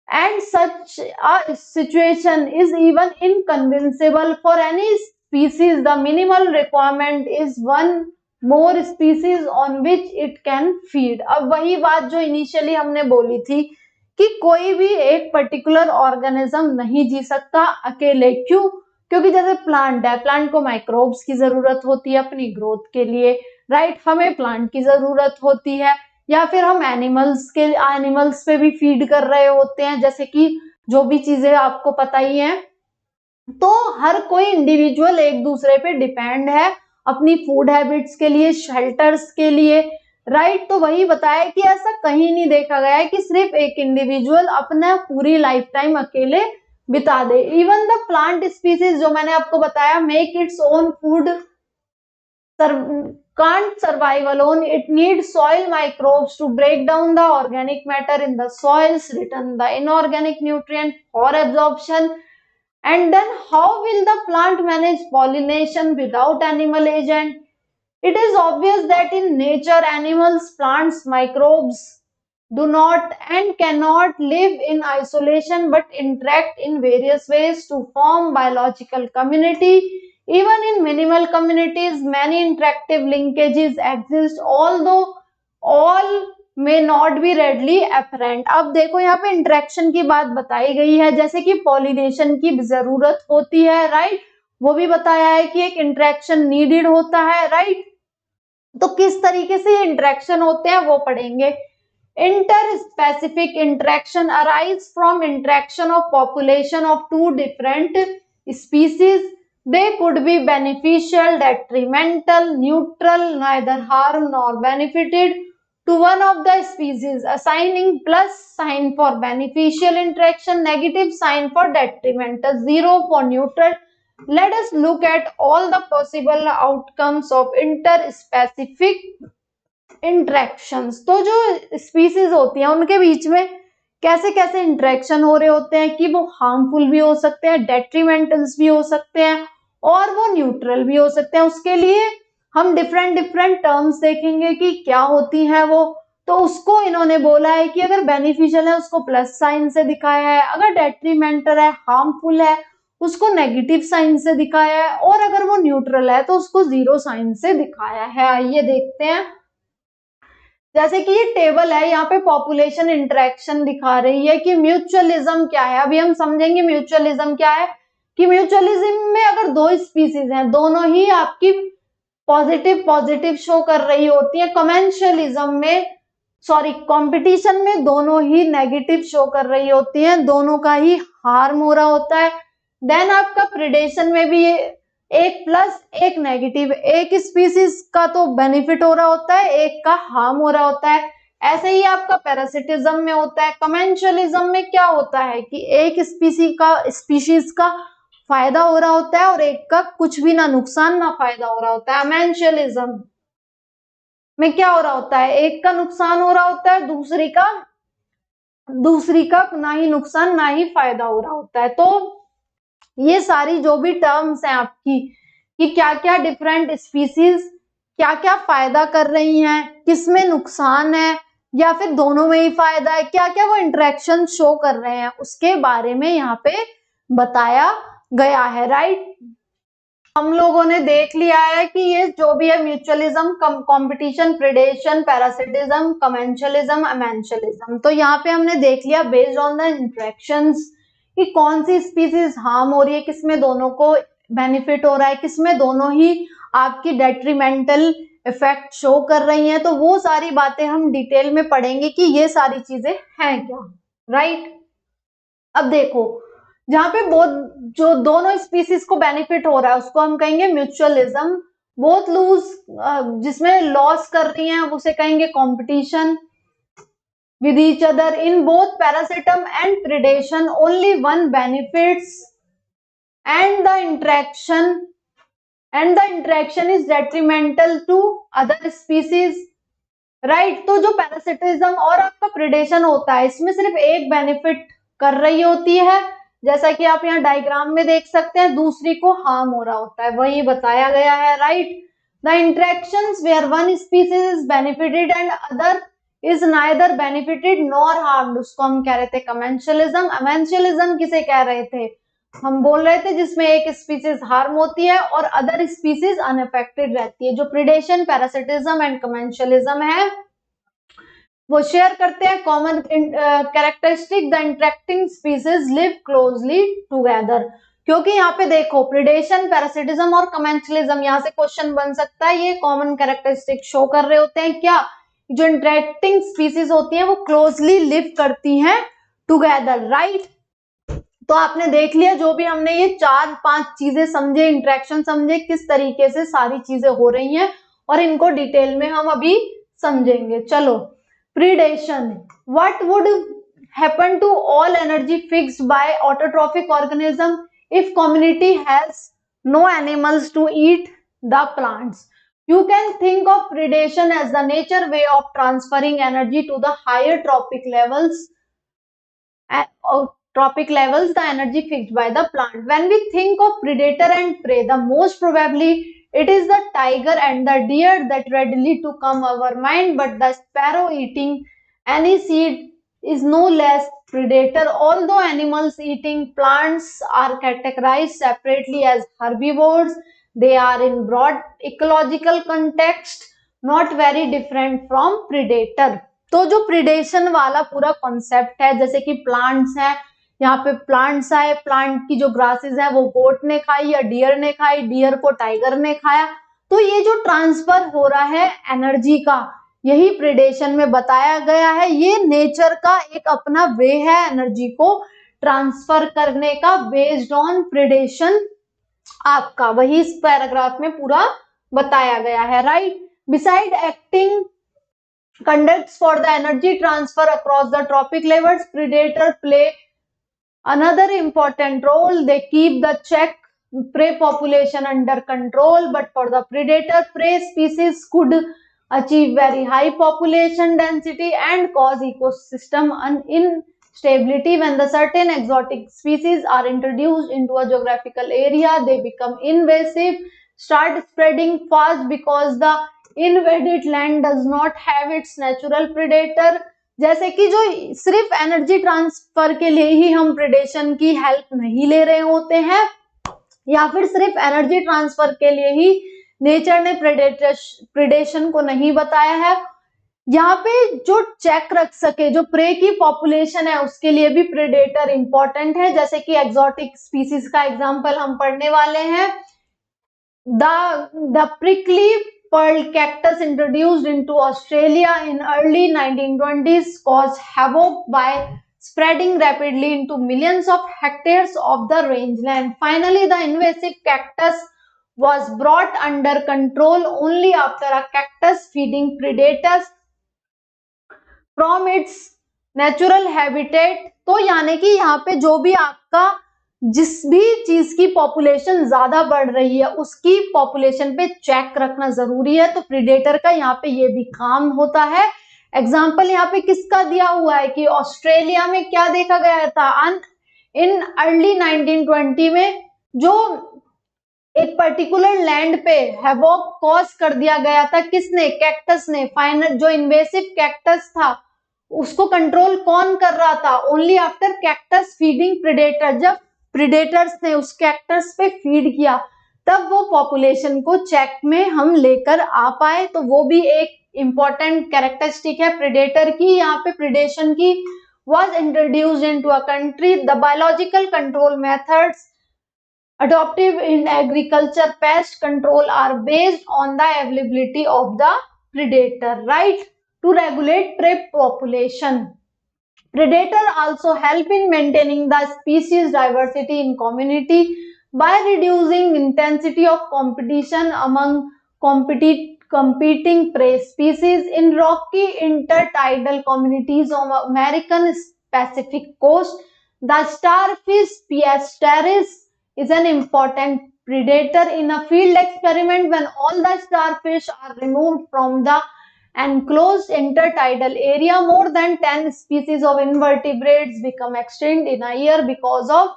and such a situation is even inconceivable for any species. The minimal requirement is one more species on which it can feed. अब वही बात जो initially हमने बोली थी कि कोई भी एक पर्टिकुलर ऑर्गेनिज्म नहीं जी सकता अकेले। क्यों? क्योंकि जैसे प्लांट है, प्लांट को माइक्रोब्स की जरूरत होती है अपनी ग्रोथ के लिए, राइट। हमें प्लांट की जरूरत होती है, या फिर हम एनिमल्स पे भी फीड कर रहे होते हैं, जैसे कि जो भी चीजें आपको पता ही है। तो हर कोई इंडिविजुअल एक दूसरे पे डिपेंड है अपनी फूड हैबिट्स के लिए, शेल्टर्स के लिए, राइट। तो वही बताया कि ऐसा कहीं नहीं देखा गया है कि सिर्फ एक इंडिविजुअल अपना पूरी लाइफ टाइम अकेले बिता दे। इवन द प्लांट स्पीसीज जो मैंने आपको बताया, make its own food can't survive alone. It needs soil microbes to break down the organic matter in the soils, return the inorganic nutrient for absorption. And then how will the plant manage pollination without animal agent? It is obvious that in nature, animals, plants, microbes do not and cannot live in isolation but interact in various ways to form biological community. Even in minimal communities, many interactive linkages exist, although all may not be readily apparent. अब देखो यहाँ पे interaction की बात बताई गई है, जैसे कि पॉलिनेशन की जरूरत होती है, राइट, वो भी बताया है कि एक इंटरेक्शन नीडेड होता है, राइट। तो किस तरीके से ये इंटरेक्शन होते हैं वो पढ़ेंगे। Interspecific interaction arise from interaction of population of two different species. They could be beneficial, detrimental, neutral, neither harm nor benefited to one of the species, assigning plus sign for beneficial interaction, negative sign for detrimental, 0 for neutral. Let us look at all the possible outcomes of interspecific interactions. तो जो species होती हैं उनके बीच में कैसे कैसे interaction हो रहे होते हैं कि वो हार्मफुल भी हो सकते हैं, डेट्रीमेंटल्स भी हो सकते हैं और वो न्यूट्रल भी हो सकते हैं। उसके लिए हम डिफरेंट डिफरेंट टर्म्स देखेंगे कि क्या होती हैं वो। तो उसको इन्होंने बोला है कि अगर बेनिफिशियल है उसको प्लस साइन से दिखाया है, अगर डेट्रीमेंटल है, हार्मफुल है, उसको नेगेटिव साइन से दिखाया है, और अगर वो न्यूट्रल है तो उसको 0 साइन से दिखाया है। आइए देखते हैं। जैसे कि ये टेबल है, यहाँ पे पॉपुलेशन इंटरेक्शन दिखा रही है कि म्यूचुअलिज्म क्या है। अभी हम समझेंगे म्यूचुअलिज्म क्या है। कि म्यूचुअलिज्म में अगर दो स्पीसीज हैं, दोनों ही आपकी पॉजिटिव पॉजिटिव शो कर रही होती है। कमेंशियलिज्म में कंपटीशन में दोनों ही नेगेटिव शो कर रही होती हैं, दोनों का ही हार्म हो रहा होता है। देन आपका प्रिडेशन में भी एक प्लस एक नेगेटिव, एक स्पीसीज का तो बेनिफिट हो रहा होता है, एक का हार्म हो रहा होता है। ऐसे ही आपका पैरासिटिज्म में होता है। कमेंशियलिज्म में क्या होता है कि एक स्पीशीज का फायदा हो रहा होता है और एक का कुछ भी ना नुकसान ना फायदा हो रहा होता है। अमेंशियलिज्म में क्या हो रहा होता है, एक का नुकसान हो रहा होता है, दूसरी का ना ही नुकसान ना ही फायदा हो रहा होता है। तो ये सारी जो भी टर्म्स हैं आपकी कि क्या क्या डिफरेंट स्पीसीज क्या क्या फायदा कर रही हैं, किसमें नुकसान है या फिर दोनों में ही फायदा है, क्या क्या वो इंटरेक्शन शो कर रहे हैं, उसके बारे में यहाँ पे बताया गया है, राइट। हम लोगों ने देख लिया है कि ये जो भी है म्यूचुअलिज्म, कंपटीशन, प्रेडेशन, पैरासिटिज्म, कमेंशियलिज्म, अमेंशियलिज्म। तो यहाँ पे हमने देख लिया बेस्ड ऑन द इंटरेक्शंस कि कौन सी स्पीसीज हार्म हो रही है, किसमें दोनों को बेनिफिट हो रहा है, किसमें दोनों ही आपकी डेट्रीमेंटल इफेक्ट शो कर रही हैं। तो वो सारी बातें हम डिटेल में पढ़ेंगे कि ये सारी चीजें हैं क्या, राइट। अब देखो जहां पे जो दोनों स्पीसीज को बेनिफिट हो रहा है उसको हम कहेंगे म्यूचुअलिज्म। बोथ लूज जिसमें लॉस कर रही हैं उसे कहेंगे competition with each other. In both parasitism and predation, only one benefits and the interaction is detrimental to other species, right। तो जो पैरासिटिज्म और आपका प्रिडेशन होता है इसमें सिर्फ एक बेनिफिट कर रही होती है, जैसा कि आप यहाँ डायग्राम में देख सकते हैं, दूसरी को हार्म हो रहा होता है, वही बताया गया है, right. The interactions where one species is benefited and other is neither benefited nor harmed, उसको हम कह रहे थे कमेंशियलिज्म। अमेंशियलिज्म किसे कह रहे थे, हम बोल रहे थे जिसमें एक स्पीसीज हार्म होती है और अदर स्पीसीज अनअफेक्टेड रहती है। जो प्रिडेशन, पैरासिटिज्म एंड कमेंशियलिज्म है वो शेयर करते हैं common characteristic, the interacting species live closely together. क्योंकि यहाँ पे देखो प्रिडेशन, पैरासिटिज्म और कमेंशियलिज्म, यहाँ से क्वेश्चन बन सकता है, ये कॉमन कैरेक्टरिस्टिक शो कर रहे होते हैं क्या, जो इंटरेक्टिंग स्पीसीज होती हैं वो क्लोजली लिव करती हैं टुगेदर, राइट। तो आपने देख लिया जो भी हमने ये 4-5 चीजें समझे, इंटरेक्शन समझे, किस तरीके से सारी चीजें हो रही हैं और इनको डिटेल में हम अभी समझेंगे। चलो, predation, what would happen to all energy fixed by autotrophic organism if community has no animals to eat the plants. You can think of predation as the nature way of transferring energy to the higher trophic levels. The energy fixed by the plant. When we think of predator and prey, the most probably it is the tiger and the deer that readily to come our mind, but the sparrow eating any seed is no less predator. Although animals eating plants are categorized separately as herbivores, they are in broad ecological context not very different from predator. तो जो predation वाला पूरा concept है, जैसे कि plants हैं, यहाँ पे प्लांट्स आए, प्लांट की जो ग्रासेस है वो गोट ने खाई या डियर ने खाई, डियर को टाइगर ने खाया, तो ये जो ट्रांसफर हो रहा है एनर्जी का, यही प्रिडेशन में बताया गया है। ये नेचर का एक अपना वे है एनर्जी को ट्रांसफर करने का बेस्ड ऑन प्रिडेशन, आपका वही इस पैराग्राफ में पूरा बताया गया है, right. Beside acting conducts for the energy transfer across the trophic levels, predator play another important role. They keep the check prey population under control, but for the predator, prey species could achieve very high population density and cause ecosystem instability. When the certain exotic species are introduced into a geographical area, they become invasive, start spreading fast because the invaded land does not have its natural predator. जैसे कि जो सिर्फ energy transfer के लिए ही हम predation की help नहीं ले रहे होते हैं, या फिर सिर्फ एनर्जी ट्रांसफर के लिए ही नेचर ने प्रिडेशन को नहीं बताया है, यहाँ पे जो चेक रख सके, जो प्रे की पॉपुलेशन है उसके लिए भी प्रेडेटर इंपॉर्टेंट है। जैसे कि एक्सोटिक स्पीसीज का एग्जांपल हम पढ़ने वाले हैं। The prickly pearl cactus introduced into Australia in early 1920s caused havoc by spreading rapidly into millions of hectares of the rangeland. Finally, the invasive cactus was brought under control only after a cactus feeding predators from its natural habitat. तो यानी कि यहाँ पे जो भी आपका जिस भी चीज की पॉपुलेशन ज्यादा बढ़ रही है उसकी पॉपुलेशन पे चेक रखना जरूरी है, तो प्रीडेटर का यहाँ पे ये भी काम होता है। एग्जाम्पल यहाँ पे किसका दिया हुआ है कि ऑस्ट्रेलिया में क्या देखा गया था, इन अर्ली 1920 में जो एक पर्टिकुलर लैंड पे हैवॉक कॉज कर दिया गया था, किसने, कैक्टस ने। फाइनल जो इन्वेसिव कैक्टस था उसको कंट्रोल कौन कर रहा था, only after cactus feeding predator. जब प्रीडेटर्स ने उस कैक्टस पे फीड किया तब वो पॉपुलेशन को चेक में हम लेकर आ पाए, तो वो भी एक इंपॉर्टेंट कैरेक्टरिस्टिक है प्रीडेटर की। यहाँ पे प्रीडेशन की was introduced into a country. The biological control methods adopted in agriculture pest control are based on the availability of the predator, right, to regulate prey population. Predator also help in maintaining the species diversity in community by reducing intensity of competition among competing prey species. In rocky intertidal communities of American Pacific coast, the starfish Piasteris is an important predator. In a field experiment, when all the starfish are removed from the enclosed intertidal area, more than 10 species of invertebrates become extinct in a year because of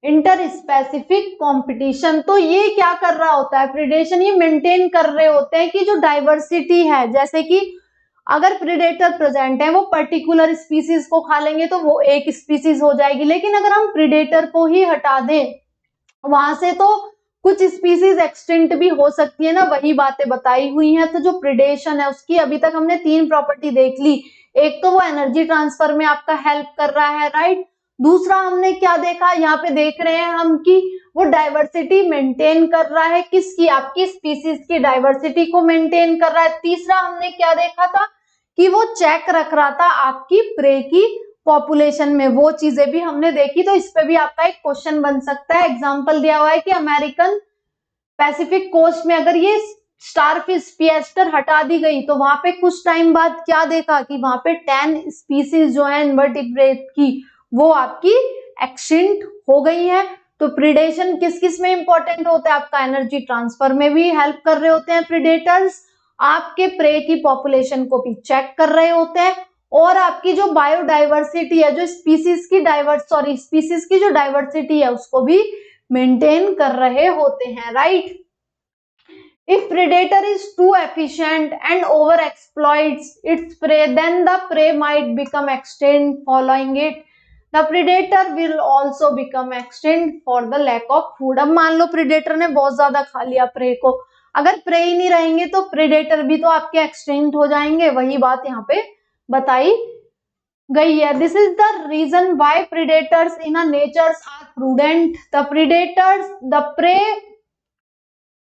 interspecific competition. तो ये क्या कर रहा होता है predation, ये maintain कर रहे होते हैं कि जो डाइवर्सिटी है, जैसे कि अगर प्रिडेटर प्रेजेंट है वो पर्टिकुलर स्पीसीज को खा लेंगे तो वो एक स्पीसीज हो जाएगी, लेकिन अगर हम प्रिडेटर को ही हटा दें वहां से तो कुछ स्पीसीज एक्सटिंक्ट भी हो सकती है ना, वही बातें बताई हुई हैं। तो जो प्रिडेशन है उसकी अभी तक हमने 3 प्रॉपर्टी देख ली, एक तो वो एनर्जी ट्रांसफर में आपका हेल्प कर रहा है, राइट। दूसरा हमने क्या देखा, यहाँ पे देख रहे हैं हम कि वो डाइवर्सिटी मेंटेन कर रहा है, किसकी, आपकी स्पीसीज की डाइवर्सिटी को मेंटेन कर रहा है। तीसरा हमने क्या देखा था कि वो चेक रख रहा था आपकी प्रे की पॉपुलेशन में, वो चीजें भी हमने देखी। तो इस पे भी आपका एक क्वेश्चन बन सकता है। एग्जांपल दिया हुआ है कि अमेरिकन पैसिफिक कोस्ट में अगर ये स्टारफिश पिएस्टर हटा दी गई तो वहां पे कुछ टाइम बाद क्या देखा कि वहां पे 10 स्पीसीज जो है इन्वर्टिब्रेट की वो आपकी एक्सटिंक्ट हो गई है। तो प्रिडेशन किस किस में इंपॉर्टेंट होता है, आपका एनर्जी ट्रांसफर में भी हेल्प कर रहे होते हैं प्रिडेटर्स, आपके प्रे की पॉपुलेशन को भी चेक कर रहे होते हैं, और आपकी जो बायोडाइवर्सिटी है, जो स्पीसीज की जो डाइवर्सिटी है उसको भी मेंटेन कर रहे होते हैं, right. If predator is too efficient and overexploits its prey, then the prey might become extinct following it. The predator will also become extinct for the lack of food. अब मान लो predator ने बहुत ज्यादा खा लिया prey को, अगर prey ही नहीं रहेंगे तो predator भी तो आपके extinct हो जाएंगे, वही बात यहाँ पे बताई गई है। This is the reason why predators in a nature are prudent.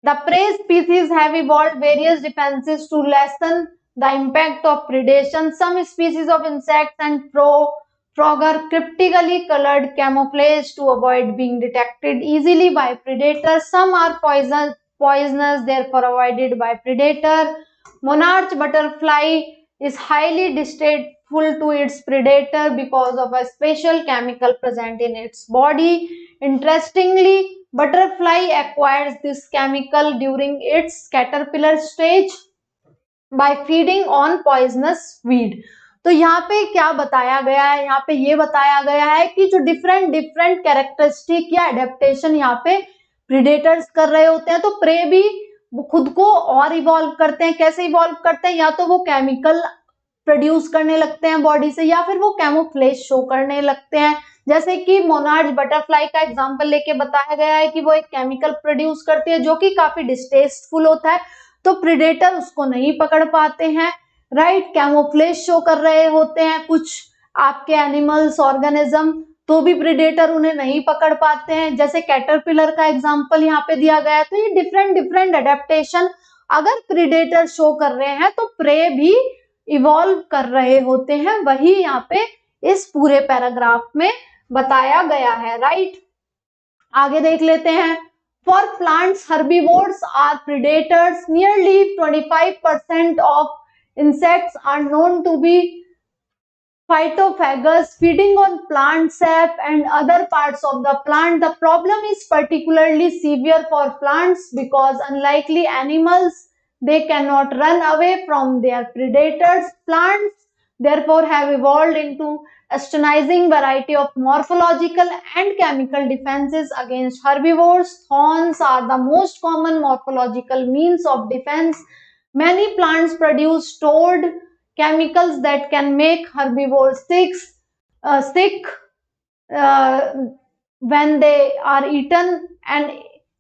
The prey species have evolved various defenses to lessen the impact of predation. Some species of insects and frog are cryptically colored camouflage to avoid being detected easily by predators. Some are poisonous, therefore avoided by predator. Monarch butterfly is highly distasteful to its predator because of a special chemical present in its body. Interestingly, butterfly acquires this chemical during its caterpillar stage by feeding on poisonous weed. तो यहाँ पे क्या बताया गया है, यहाँ पे ये बताया गया है कि जो डिफरेंट कैरेक्टरिस्टिक या एडेप्टेशन यहाँ पे प्रीडेटर्स कर रहे होते हैं, तो प्रे भी खुद को और इवॉल्व करते हैं। कैसे इवॉल्व करते हैं, या तो वो केमिकल प्रोड्यूस करने लगते हैं बॉडी से, या फिर वो कैमोफ्लेज शो करने लगते हैं। जैसे कि मोनार्च बटरफ्लाई का एग्जांपल लेके बताया गया है कि वो एक केमिकल प्रोड्यूस करती है जो कि काफी डिस्टेस्टफुल होता है, तो प्रेडेटर उसको नहीं पकड़ पाते हैं, राइट। कैमोफ्लेज शो कर रहे होते हैं कुछ आपके एनिमल्स ऑर्गेनिज्म, तो भी प्रेडेटर उन्हें नहीं पकड़ पाते हैं। जैसे कैटरपिलर का एग्जांपल यहाँ पे दिया गया है। तो ये डिफरेंट एडेप्टेशन अगर प्रेडेटर शो कर रहे हैं तो प्रे भी इवॉल्व कर रहे होते हैं, वही यहाँ पे इस पूरे पैराग्राफ में बताया गया है, राइट। आगे देख लेते हैं। For plants herbivores are predators. Nearly 25% of insects are known to be phytophagous, feeding on plant sap and other parts of the plant. The problem is particularly severe for plants because unlike animals, they cannot run away from their predators. Plants therefore have evolved into astonishing variety of morphological and chemical defenses against herbivores. Thorns are the most common morphological means of defense. Many plants produce stored chemicals that can make herbivores sick when they are eaten and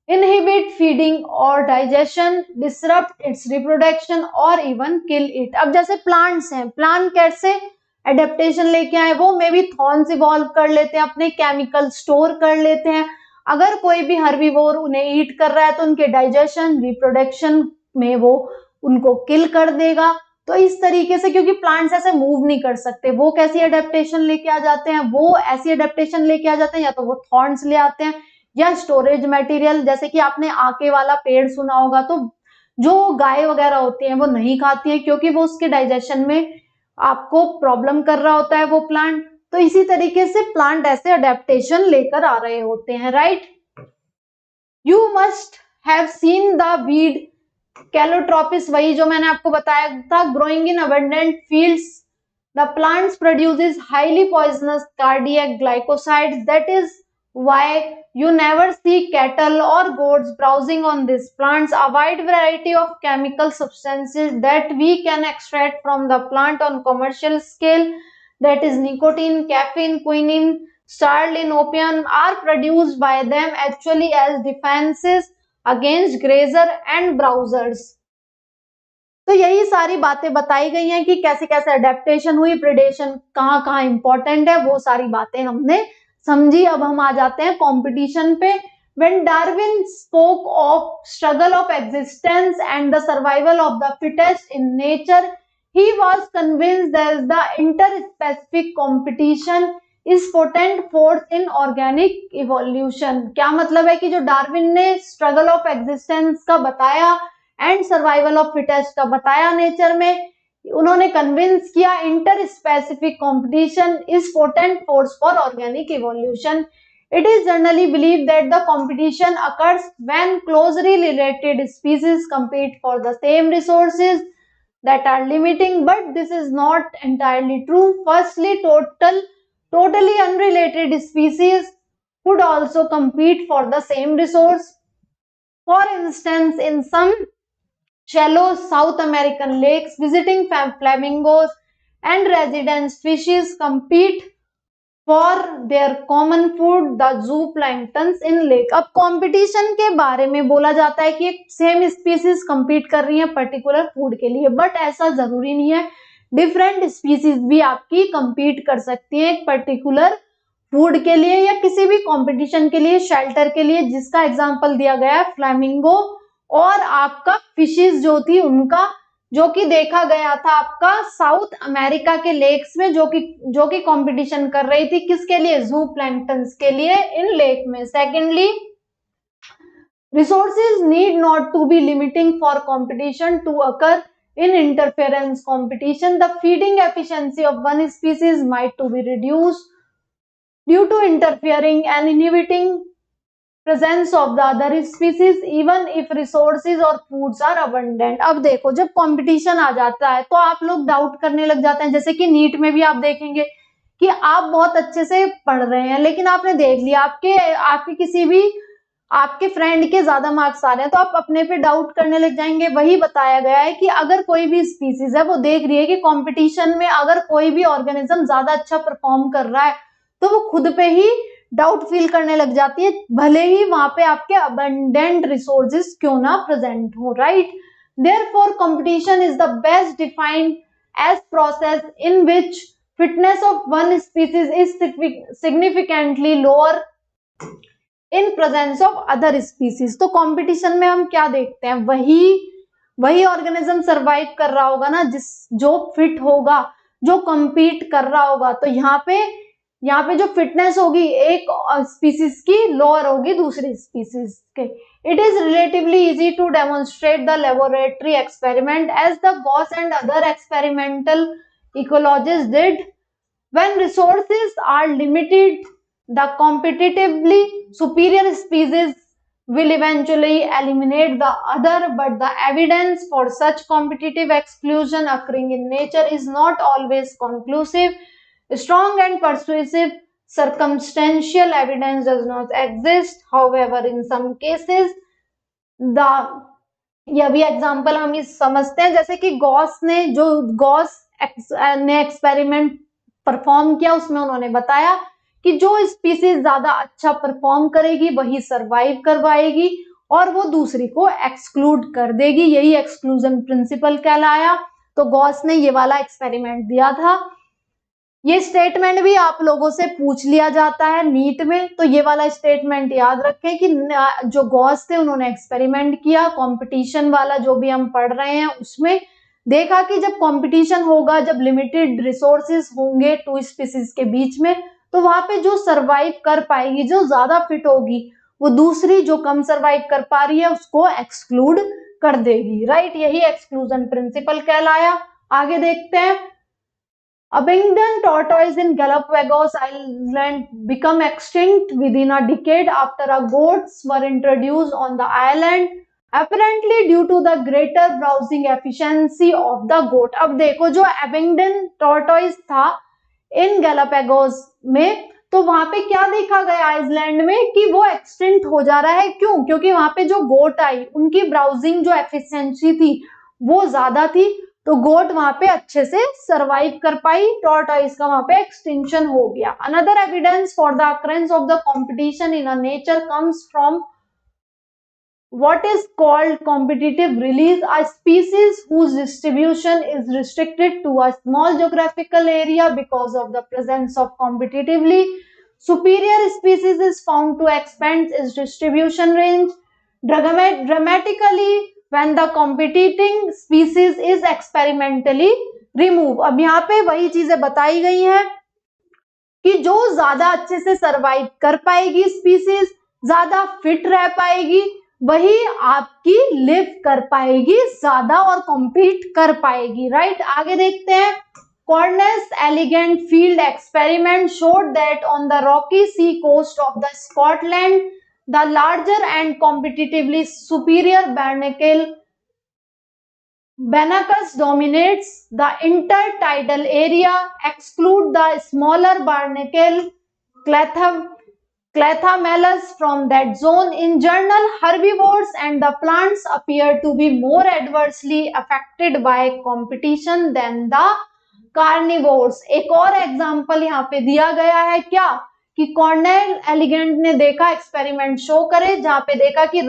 inhibit feeding or digestion, disrupt its reproduction or even kill it. अब जैसे plants हैं, plant कैसे adaptation लेके आए, वो मे भी thorns evolve कर लेते हैं, अपने केमिकल स्टोर कर लेते हैं। अगर कोई भी हर्बीवोर उन्हें ईट कर रहा है तो उनके डाइजेशन रिप्रोडक्शन में वो उनको किल कर देगा। तो इस तरीके से, क्योंकि प्लांट्स ऐसे मूव नहीं कर सकते, वो कैसी एडेप्टेशन लेके आ जाते हैं, वो ऐसी एडेप्टेशन लेके आ जाते हैं, या तो वो थॉर्न्स ले आते हैं या स्टोरेज मटेरियल। जैसे कि आपने आके वाला पेड़ सुना होगा, तो जो गाय वगैरह होती हैं वो नहीं खाती है क्योंकि वो उसके डाइजेशन में आपको प्रॉब्लम कर रहा होता है वो प्लांट। तो इसी तरीके से प्लांट ऐसे अडेप्टेशन लेकर आ रहे होते हैं, right. You must have seen the weed Calotropis, वही जो मैंने आपको बताया था, growing in abundant fields. The plants produces highly poisonous cardiac glycosides, that is why you never see cattle or goats browsing on these plants. A wide variety of chemical substances that we can extract from the plant on commercial scale, that is nicotine, caffeine, quinine, starlin, opium, are produced by them actually as defenses against grazer and browsers. तो यही सारी बातें बताई गई हैं कि कैसे कैसे अडेप्टेशन हुई, प्रेडेशन कहाँ कहाँ इंपॉर्टेंट है, वो सारी बातें हमने समझी। अब हम आ जाते हैं कंपटीशन पे। When Darwin spoke of struggle of existence and the survival of the fittest in nature, he was convinced that the interspecific competition is potent force in organic evolution. क्या मतलब है कि जो डार्विन ने struggle of existence का बताया and survival of fittest का बताया नेचर में, उन्होंने कन्विंस किया inter specific competition is potent force for organic evolution. It is generally believed that the competition occurs when closely related species compete for the same resources that are limiting, but this is not entirely true. Firstly, totally unrelated species would also compete for the same resource. For instance, in some shallow South American lakes, visiting flamingos and resident fishes compete for their common food, the zooplanktons in lake. अब competition के बारे में बोला जाता है कि एक same species compete कर रही है पर्टिकुलर फूड के लिए, बट ऐसा जरूरी नहीं है। डिफरेंट स्पीसीज भी आपकी compete कर सकती है एक पर्टिकुलर फूड के लिए या किसी भी कंपटीशन के लिए, शेल्टर के लिए, जिसका एग्जांपल दिया गया है फ्लैमिंगो और आपका फिशेस जो थी उनका, जो कि देखा गया था आपका साउथ अमेरिका के लेक्स में, जो कि कंपटीशन कर रही थी किसके लिए, जू प्लैंक्टन्स के लिए इन लेक में। Secondly, resources need not to be limiting for competition to occur in interference competition. The feeding efficiency of one species might to be reduced due to interfering and inhibiting presence of the other species even if resources or foods are abundant. अब देखो, जब competition आ जाता है तो आप लोग doubt करने लग जाते हैं, जैसे कि नीट में भी आप देखेंगे कि आप बहुत अच्छे से पढ़ रहे हैं लेकिन आपने देख लिया आपके किसी भी आपके फ्रेंड के ज्यादा मार्क्स आ रहे हैं तो आप अपने पे डाउट करने लग जाएंगे। वही बताया गया है कि अगर कोई भी स्पीसीज है वो देख रही है कि कंपटीशन में अगर कोई भी ऑर्गेनिज्म ज्यादा अच्छा परफॉर्म कर रहा है तो वो खुद पे ही डाउट फील करने लग जाती है, भले ही वहां पे आपके अबंडेंट रिसोर्सेज क्यों ना प्रेजेंट हो, right. Therefore competition is the best defined as process in which fitness of one species is significantly lower in presence of other species. तो कंपटीशन में हम क्या देखते हैं, वही ऑर्गेनिज्म सरवाइव कर रहा होगा ना जो फिट होगा, जो compete कर रहा होगा। तो यहाँ पे जो फिटनेस होगी एक स्पीसीज की लोअर होगी दूसरी स्पीसीज के। It is relatively easy to demonstrate the laboratory experiment as the Gause and other experimental ecologist did. When resources are limited, the competitively superior species will eventually eliminate the other, but the evidence for such competitive exclusion occurring in nature is not always conclusive. Strong and persuasive circumstantial evidence does not exist. However, in some cases, यह भी example हम इस समझते हैं, जैसे कि Gauss ने experiment perform किया, उसमें उन्होंने बताया कि जो स्पीसीज ज्यादा अच्छा परफॉर्म करेगी वही सरवाइव कर पाएगी और वो दूसरी को एक्सक्लूड कर देगी, यही एक्सक्लूजन प्रिंसिपल कहलाया। तो गॉस ने ये वाला एक्सपेरिमेंट दिया था। ये स्टेटमेंट भी आप लोगों से पूछ लिया जाता है नीट में, तो ये वाला स्टेटमेंट याद रखें कि जो गॉस थे उन्होंने एक्सपेरिमेंट किया कंपटीशन वाला जो भी हम पढ़ रहे हैं, उसमें देखा कि जब कंपटीशन होगा, जब लिमिटेड रिसोर्सेज होंगे टू स्पीसीज के बीच में, तो वहां पे जो सरवाइव कर पाएगी, जो ज्यादा फिट होगी, वो दूसरी जो कम सरवाइव कर पा रही है उसको एक्सक्लूड कर देगी, राइट। यही एक्सक्लूजन प्रिंसिपल कहलाया। आगे देखते हैं। Abingdon tortoise in Galapagos Island become extinct within a decade after a goats were introduced on the island, apparently due to the greater browsing efficiency of the goat। अब देखो, जो Abingdon tortoise था इन Galapagos में, तो वहां पे क्या देखा गया आइसलैंड में कि वो एक्सटिंक्ट हो जा रहा है। क्यों? क्योंकि वहां पे जो गोट आई उनकी ब्राउजिंग जो एफिशिएंसी थी वो ज्यादा थी, तो गोट वहां पे अच्छे से सरवाइव कर पाई, टॉर्टॉइस का वहां पे एक्सटिंक्शन हो गया। Another evidence for the occurrence of the competition in a nature comes from what is called competitive release, a species whose distribution is restricted to a small geographical area because of the presence of competitively superior species is found to expand its distribution range dramatically when the competing species is experimentally removed। अब यहाँ पे वही चीजें बताई गई हैं कि जो ज्यादा अच्छे से सरवाइव कर पाएगी स्पीसीज, ज्यादा फिट रह पाएगी, वही आपकी लिव कर पाएगी ज्यादा और कॉम्पीट कर पाएगी, राइट। आगे देखते हैं। Cornell's elegant field experiment showed that on the rocky sea coast of the Scotland, the larger and competitively superior Barnacles dominates the intertidal area, exclude the smaller barnacle Clathamelus from that zone. In general, herbivores and the plants appear to be more adversely affected by competition than the carnivores. एक और example यहाँ पे दिया गया है क्या कि Cornell elegant ने देखा, एक्सपेरिमेंट शो करे जहां पे देखा कि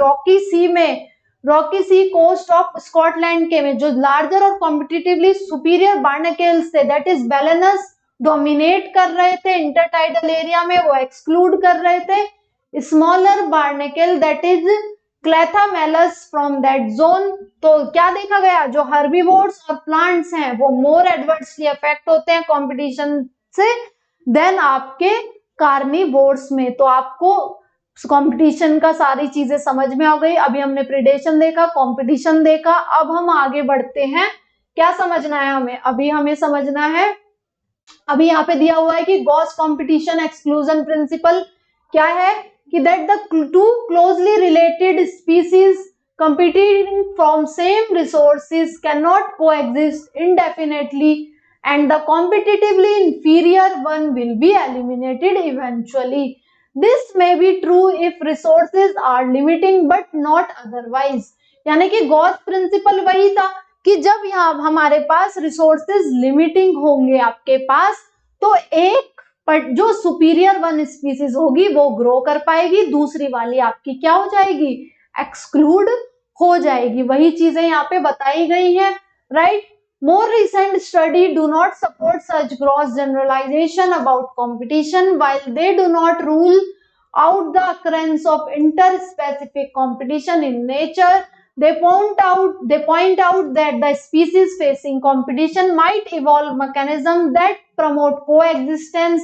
rocky sea coast of Scotland के में जो लार्जर और कॉम्पिटिटिवली सुपीरियर बार्नाकेल्स थे, दैट इज बैलेनस, डोमिनेट कर रहे थे इंटरटाइडल एरिया में, वो एक्सक्लूड कर रहे थे smaller barnacle that is Chthamalus from that zone. तो क्या देखा गया, जो हर्बीवोर्स और प्लांट्स हैं वो मोर एडवर्सली अफेक्ट होते हैं कंपटीशन से देन आपके कार्निवोर्स में। तो आपको कंपटीशन का सारी चीजें समझ में आ गई। अभी हमने प्रेडेशन देखा, कंपटीशन देखा, अब हम आगे बढ़ते हैं। क्या समझना है हमें, अभी हमें समझना है, अभी यहाँ पे दिया हुआ है कि गॉस कंपटीशन एक्सक्लूजन प्रिंसिपल क्या है कि that the two closely related species competing from same resources cannot coexist indefinitely and the competitively inferior one will be eliminated eventually. This may be true if resources are limiting but not otherwise. यानी कि Gauss principal वही था कि जब यहाँ हमारे पास resources limiting होंगे आपके पास, तो एक जो सुपीरियर वन स्पीसीज होगी वो ग्रो कर पाएगी, दूसरी वाली आपकी क्या हो जाएगी, एक्सक्लूड हो जाएगी। वही चीजें यहाँ पे बताई गई हैं, right. More recent study do not support such gross generalisation about competition while they do not rule out the occurrence of inter-specific competition in nature. They point out that the species facing competition might evolve mechanisms that promote coexistence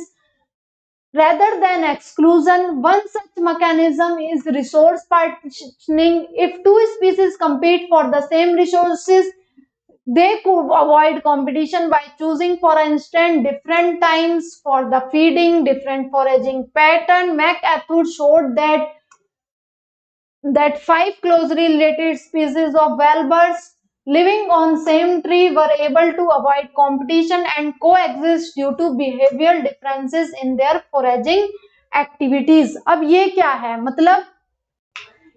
rather than exclusion. One such mechanism is resource partitioning. If two species compete for the same resources, they could avoid competition by choosing, for instance, different times for the feeding, different foraging pattern. MacArthur showed that 5 closely related species of whalebirds living on same tree were able to avoid competition and coexist due to behavioral differences in their foraging activities. अब ये क्या है, मतलब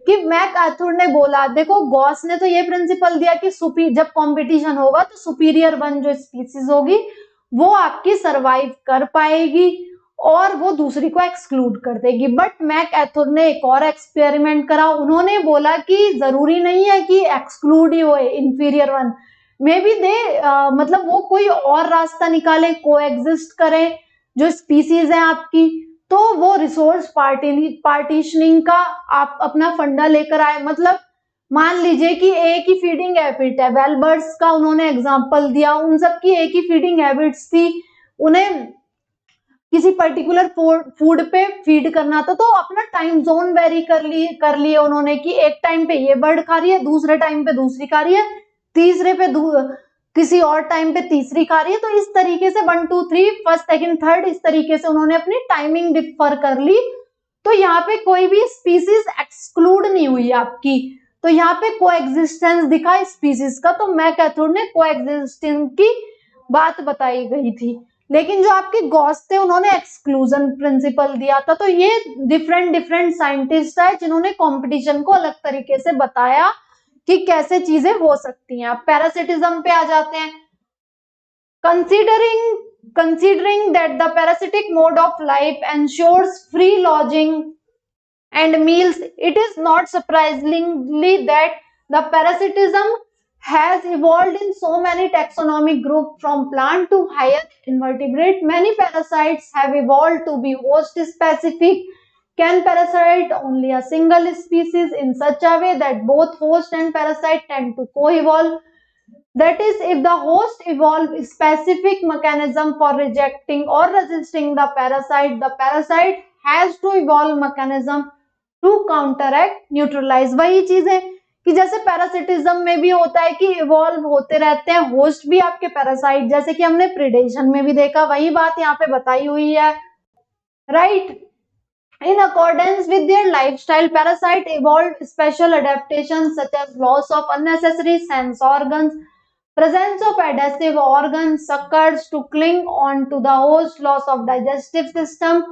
कि MacArthur ने बोला, देखो Gauss ने तो ये प्रिंसिपल दिया कि जब कंपटीशन होगा तो सुपीरियर वन जो स्पीसीज होगी वो आपकी सरवाइव कर पाएगी और वो दूसरी को एक्सक्लूड कर देगी। बट मैकआर्थर ने एक और एक्सपेरिमेंट करा, उन्होंने बोला कि जरूरी नहीं है कि एक्सक्लूड ही होए इंफीरियर वन, मे बी दे मतलब वो कोई और रास्ता निकाले, कोएग्जिस्ट करें जो स्पीसीज है आपकी, तो वो रिसोर्स पार्टीशनिंग का आप अपना फंडा लेकर आए। मतलब मान लीजिए कि एक ही फीडिंग हैबिट है, वेलबर्ड्स का उन्होंने एग्जांपल दिया, उन सब की एक ही फीडिंग हैबिट्स थी, उन्हें किसी पर्टिकुलर फूड पे फीड करना था, तो अपना टाइम जोन वेरी कर लिए उन्होंने कि एक टाइम पे ये बर्ड खा रही है, दूसरे टाइम पे दूसरी खा रही है, तीसरे पे किसी और टाइम पे तीसरी खा रही है। तो इस तरीके से 1 2 3 फर्स्ट सेकंड थर्ड इस तरीके से उन्होंने अपनी टाइमिंग डिफर कर ली। तो यहाँ पे कोई भी स्पीसीज एक्सक्लूड नहीं हुई आपकी, तो यहाँ पे कोएग्जिस्टेंस दिखा स्पीसीज का, तो मैकआर्थर ने कोएग्जिस्टेंस की बात बताई गई थी। लेकिन जो आपके गॉस थे उन्होंने एक्सक्लूजन प्रिंसिपल दिया था। तो ये डिफरेंट साइंटिस्ट है जिन्होंने कंपटीशन को अलग तरीके से बताया कि कैसे चीजें हो सकती हैं। आप पैरासिटिज्म पे आ जाते हैं। Considering that the parasitic mode of life ensures free lodging and meals, it is not surprisingly that the parasitism has evolved in so many taxonomic groups from plant to higher invertebrate. Many parasites have evolved to be host specific, can parasite only a single species in such a way that both host and parasite tend to co-evolve. That is, if the host evolve specific mechanism for rejecting or resisting the parasite has to evolve mechanism to counteract neutralise. वही चीज है कि जैसे parasitism में भी होता है कि इवॉल्व होते रहते हैं होस्ट भी आपके पैरासाइट, जैसे कि हमने प्रीडेशन में भी देखा, वही बात यहाँ पे बताई हुई है, right. In accordance with their lifestyle, parasite evolved special adaptations such as loss of unnecessary sense organs, presence of adhesive organs, suckers to cling on to the host, loss of digestive system,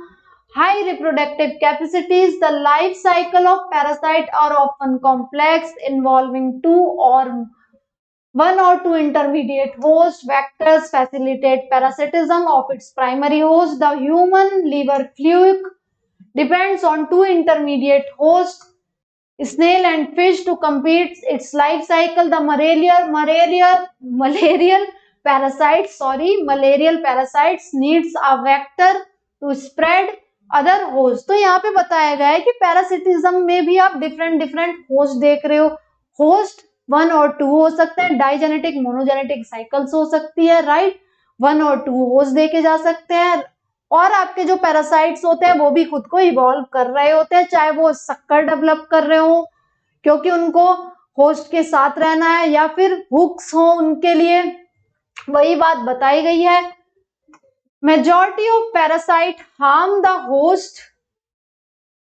high reproductive capacities. The life cycle of parasite are often complex, involving one or two intermediate host. Vectors facilitate parasitism of its primary host. The human liver fluke depends on two intermediate hosts, snail and fish, to complete its life cycle. The malarial parasites needs a vector to spread other host. तो यहाँ पे बताया गया है कि parasitism में भी आप डिफरेंट होस्ट देख रहे हो, होस्ट 1 और 2 हो सकते हैं, डाइजेनेटिक मोनोजेनेटिक साइकिल्स हो सकती है, राइट, 1 और 2 होस्ट देखे जा सकते हैं। और आपके जो पैरासाइट्स होते हैं वो भी खुद को इवॉल्व कर रहे होते हैं, चाहे वो शक्कर डेवलप कर रहे हो क्योंकि उनको होस्ट के साथ रहना है, या फिर हुक्स हो उनके लिए, वही बात बताई गई है। Majority of parasite harm the host,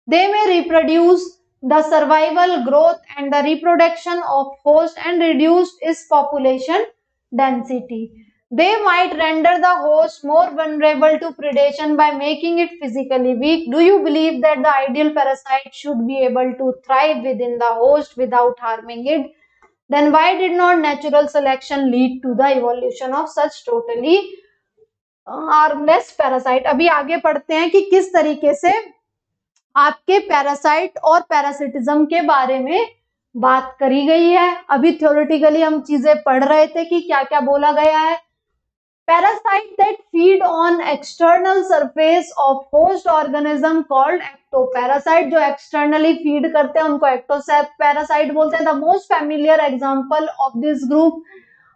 they may reproduce the survival growth and the reproduction of host and reduce its population density. They might render the host more vulnerable to predation by making it physically weak. Do you believe that the ideal parasite should be able to thrive within the host without harming it? Then why did not natural selection lead to the evolution of such totally harmless parasite? अभी आगे पढ़ते हैं कि किस तरीके से आपके parasite और पैरासिटिज्म के बारे में बात करी गई है। अभी थ्योरेटिकली हम चीजें पढ़ रहे थे कि क्या क्या बोला गया है। Parasites that feed on external surface of host organism called ectoparasite, जो externally feed करते हैं उनको ectoparasite बोलते हैं। The most familiar example of this group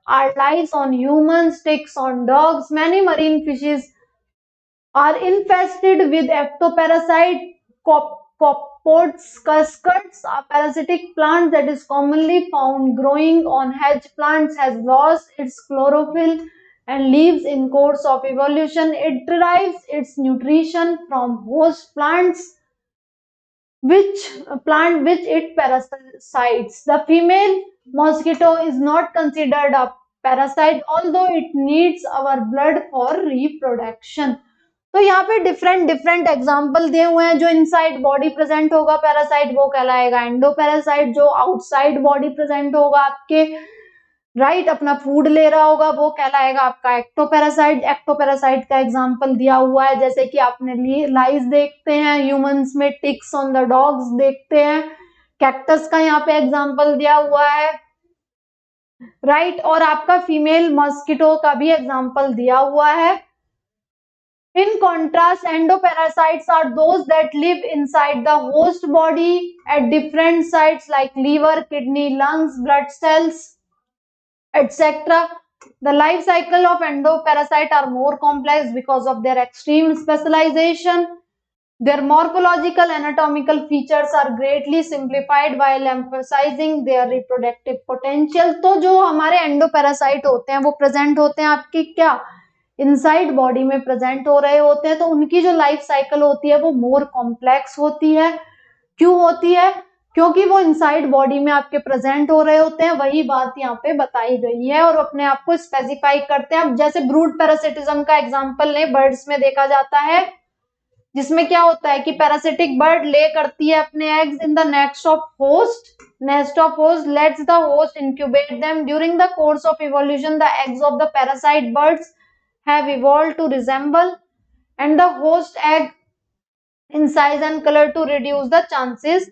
are lice on humans, ticks on dogs. Many marine fishes are infested with ectoparasite. Copepods, cuscuts, a parasitic plant that is commonly found growing on hedge plants, has lost its chlorophyll and leaves in course of evolution. It derives its nutrition from host plants which it parasites. The female mosquito is not considered a parasite although it needs our blood for reproduction. तो यहाँ पे different example दिए हुए हैं। जो inside body present होगा parasite वो कहलाएगा एंडोपैरासाइट, जो आउटसाइड बॉडी प्रेजेंट होगा आपके राइट अपना फूड ले रहा होगा वो कहलाएगा आपका एक्टोपैरासाइट। एक्टोपैरासाइट का एग्जांपल दिया हुआ है, जैसे कि आपने लाइस देखते हैं ह्यूमंस में, टिक्स ऑन द डॉग्स देखते हैं, कैक्टस का यहाँ पे एग्जांपल दिया हुआ है, राइट। और आपका फीमेल मॉस्किटो का भी एग्जांपल दिया हुआ है। In contrast, endoparasites are those that live inside the host body at different sites like liver, kidney, lungs, blood cells, etc. The life cycle of endoparasite are more complex because of their extreme specialization. Their morphological anatomical features are greatly simplified while emphasizing their reproductive potential. तो जो हमारे endoparasite होते हैं वो present होते हैं आपकी क्या इनसाइड बॉडी में प्रेजेंट हो रहे होते हैं, तो उनकी जो लाइफ साइकिल होती है वो मोर कॉम्प्लेक्स होती है। क्यों होती है? क्योंकि वो इनसाइड बॉडी में आपके प्रेजेंट हो रहे होते हैं, वही बात यहाँ पे बताई गई है और अपने आप को स्पेसिफाई करते हैं। अब जैसे ब्रूड पैरासिटिज्म का एग्जांपल ले, बर्ड्स में देखा जाता है, जिसमें क्या होता है कि पैरासिटिक बर्ड ले करती है अपने eggs in the nest of host, let's the host incubate them. During the course of evolution the eggs of the parasite birds have evolved to resemble and the host egg in size and color to reduce the chances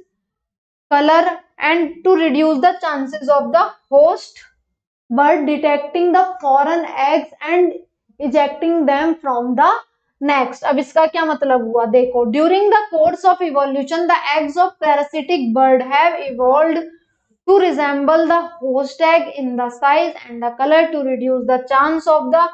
of the host bird detecting the foreign eggs and ejecting them from the nest. अब इसका क्या मतलब हुआ देखो, during the course of evolution the eggs of parasitic bird have evolved to resemble the host egg in the size and the color to reduce the chance of the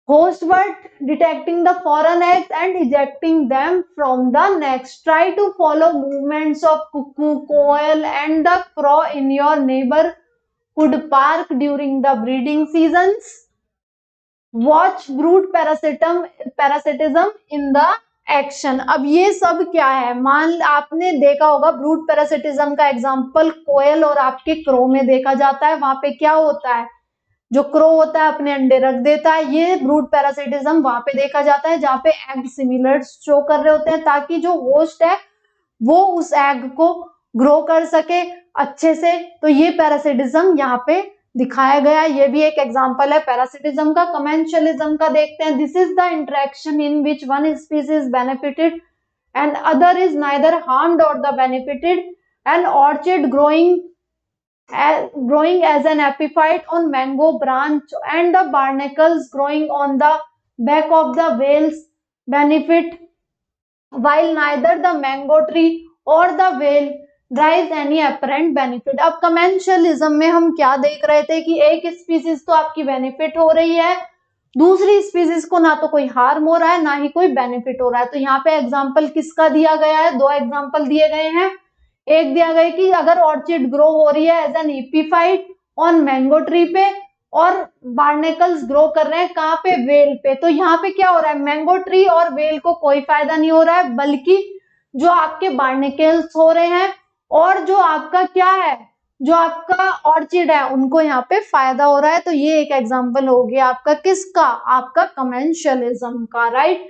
host bird detecting the foreign eggs and ejecting them from the nest. Try to follow movements of cuckoo, quail and the crow in your neighborhood park during the breeding seasons. Watch brood parasitism in the action. अब ये सब क्या है, मान आपने देखा होगा brood parasitism का एग्जांपल कोयल और आपके क्रो में देखा जाता है. वहां पे क्या होता है, जो क्रो होता है अपने अंडे रख देता है. ये ब्रूड पैरासिटिज्म वहां पे देखा जाता है जहां पे एग सिमिलर शो कर रहे होते हैं ताकि जो होस्ट है वो उस एग को ग्रो कर सके अच्छे से. तो ये पैरासिटिज्म यहाँ पे दिखाया गया है. ये भी एक एग्जांपल है पैरासिटिज्म का. कमेंशलिज्म का देखते हैं. This is the interaction in which one species benefited and other is neither harmed or the benefited. An orchid growing as an epiphyte on mango branch and the barnacles growing on the back of the whales benefit, while neither the mango tree or the whale derives any apparent benefit. अब कमेंशलिज्म में हम क्या देख रहे थे कि एक species तो आपकी बेनिफिट हो रही है, दूसरी स्पीसीज को ना तो कोई हार्म हो रहा है ना ही कोई बेनिफिट हो रहा है. तो यहाँ पे एग्जांपल किसका दिया गया है, दो एग्जांपल दिए गए हैं. एक दिया गया कि अगर ऑर्चिड ग्रो हो रही है as an epiphyte on mango tree पे और बार्नेकल्स ग्रो कर रहे हैं कहाँ पे, वेल पे. तो यहाँ पे क्या हो रहा है, मैंगो ट्री और वेल को कोई फायदा नहीं हो रहा है बल्कि जो आपके बार्नेकल्स हो रहे हैं और जो आपका क्या है, जो आपका ऑर्चिड है उनको यहाँ पे फायदा हो रहा है. तो ये एक एग्जांपल हो गया आपका किसका, आपका कमेंशलिज्म का. Right.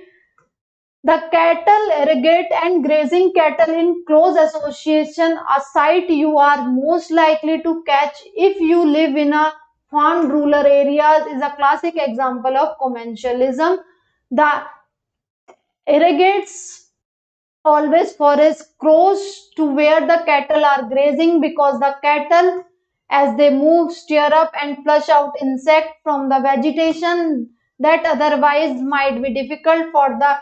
The cattle irrigate and grazing cattle in close association, a sight you are most likely to catch if you live in a farmed rural areas, is a classic example of commensalism. The irrigates always forest close to where the cattle are grazing because the cattle as they move stir up and flush out insect from the vegetation that otherwise might be difficult for the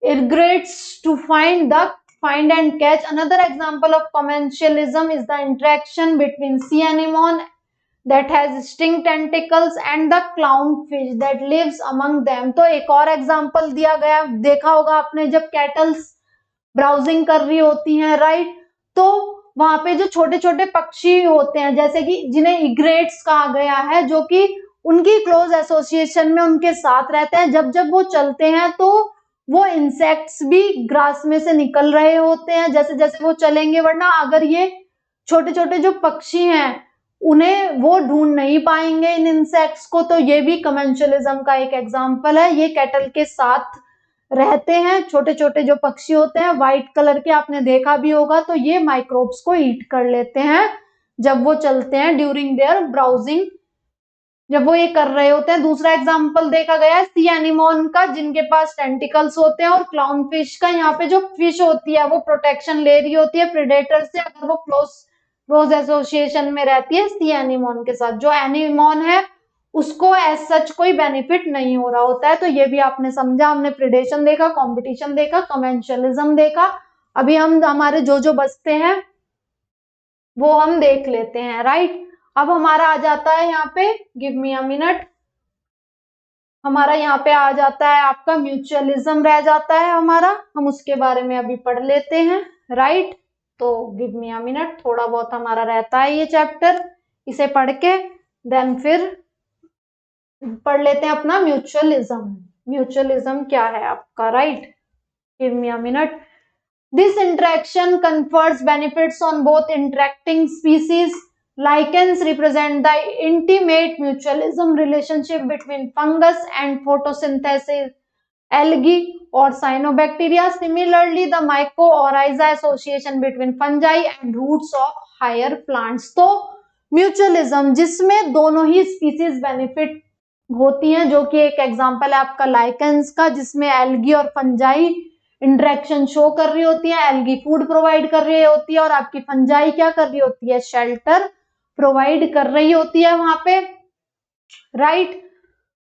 irrigates to find and catch. Another example of commensalism is the interaction between sea anemone that has sting tentacles and the clownfish that lives among them. तो एक और example दिया गया, देखा होगा आपने जब kettles browsing कर रही होती हैं. राइट. तो वहां पे जो छोटे छोटे पक्षी होते हैं जैसे कि जिन्हें इग्रेट्स कहा गया है, जो कि उनकी क्लोज एसोसिएशन में उनके साथ रहते हैं, जब जब वो चलते हैं तो वो इंसेक्ट्स भी ग्रास में से निकल रहे होते हैं जैसे जैसे वो चलेंगे. वरना अगर ये छोटे छोटे जो पक्षी हैं उन्हें वो ढूंढ नहीं पाएंगे इन इंसेक्ट्स को. तो ये भी कमेंशलिज्म का एक एग्जांपल है. ये कैटल के साथ रहते हैं, छोटे छोटे जो पक्षी होते हैं व्हाइट कलर के, आपने देखा भी होगा. तो ये माइक्रोब्स को ईट कर लेते हैं जब वो चलते हैं ड्यूरिंग देयर ब्राउजिंग, जब वो ये कर रहे होते हैं. दूसरा एग्जांपल देखा गया है सी एनिमोन का जिनके पास टेंटिकल्स होते हैं, और क्लाउन फिश का. यहाँ पे जो फिश होती है वो प्रोटेक्शन ले रही होती है प्रेडेटर से अगर वो क्लोज एसोसिएशन में रहती है सी एनिमोन के साथ. जो एनिमोन है उसको एज सच कोई बेनिफिट नहीं हो रहा होता है. तो ये भी आपने समझा, हमने प्रेडेशन देखा, कॉम्पिटिशन देखा, कमेंशलिज्म देखा. अभी हम हमारे जो बचते हैं वो हम देख लेते हैं. राइट. अब हमारा आ जाता है यहाँ पे, गिव मी अ मिनट, हमारा यहाँ पे आ जाता है आपका म्यूचुअलिज्म रह जाता है हमारा. हम उसके बारे में अभी पढ़ लेते हैं. राइट. तो गिव मी अ मिनट, थोड़ा बहुत हमारा रहता है ये चैप्टर, इसे पढ़ के देन फिर पढ़ लेते हैं अपना म्यूचुअलिज्म. म्यूचुअलिज्म क्या है आपका. Right. Give me a minute. This interaction confers benefits on both interacting species. Lichens represent the intimate mutualism relationship between fungus and photosynthesis algae or cyanobacteria. Similarly, the mycorrhiza association between fungi and roots of higher plants. तो mutualism जिसमें दोनों ही species benefit होती हैं, जो कि एक example है आपका लाइकेंस का जिसमें एल्गी और फंजाई इंटरेक्शन शो कर रही होती है. एल्गी फूड प्रोवाइड कर रही होती है और आपकी फंजाई क्या कर रही होती है, शेल्टर प्रोवाइड कर रही होती है वहां पे. राइट.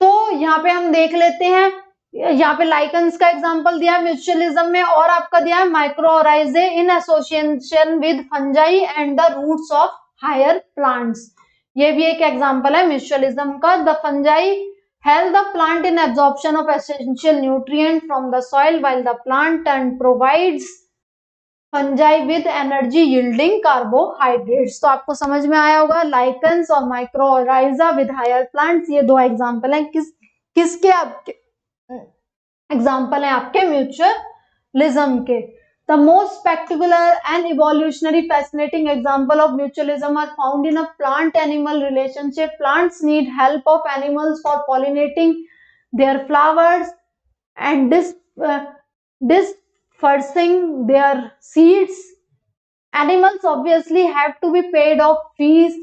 तो यहाँ पे हम देख लेते हैं, यहाँ पे लाइकेंस का एग्जांपल दिया है म्यूचुअलिज्म में, और आपका दिया है mycorrhizae in association with fungi and the roots of higher plants. ये भी एक एग्जांपल है म्यूचुअलिज्म का. The fungi help the plant in absorption of essential nutrient from the soil while the plant and provides fungi with energy yielding carbohydrates। तो आपको समझ में आया होगा लाइकन्स और माइक्रोराइजा विद हायर प्लांट्स, ये दो एग्जांपल हैं किसके आपके एग्जांपल हैं आपके म्यूचुअलिज्म के। The most spectacular and evolutionary fascinating example of mutualism are found in a plant-animal relationship. Plants need help of animals for pollinating their flowers and dispersing their seeds. Animals obviously have to be paid off fees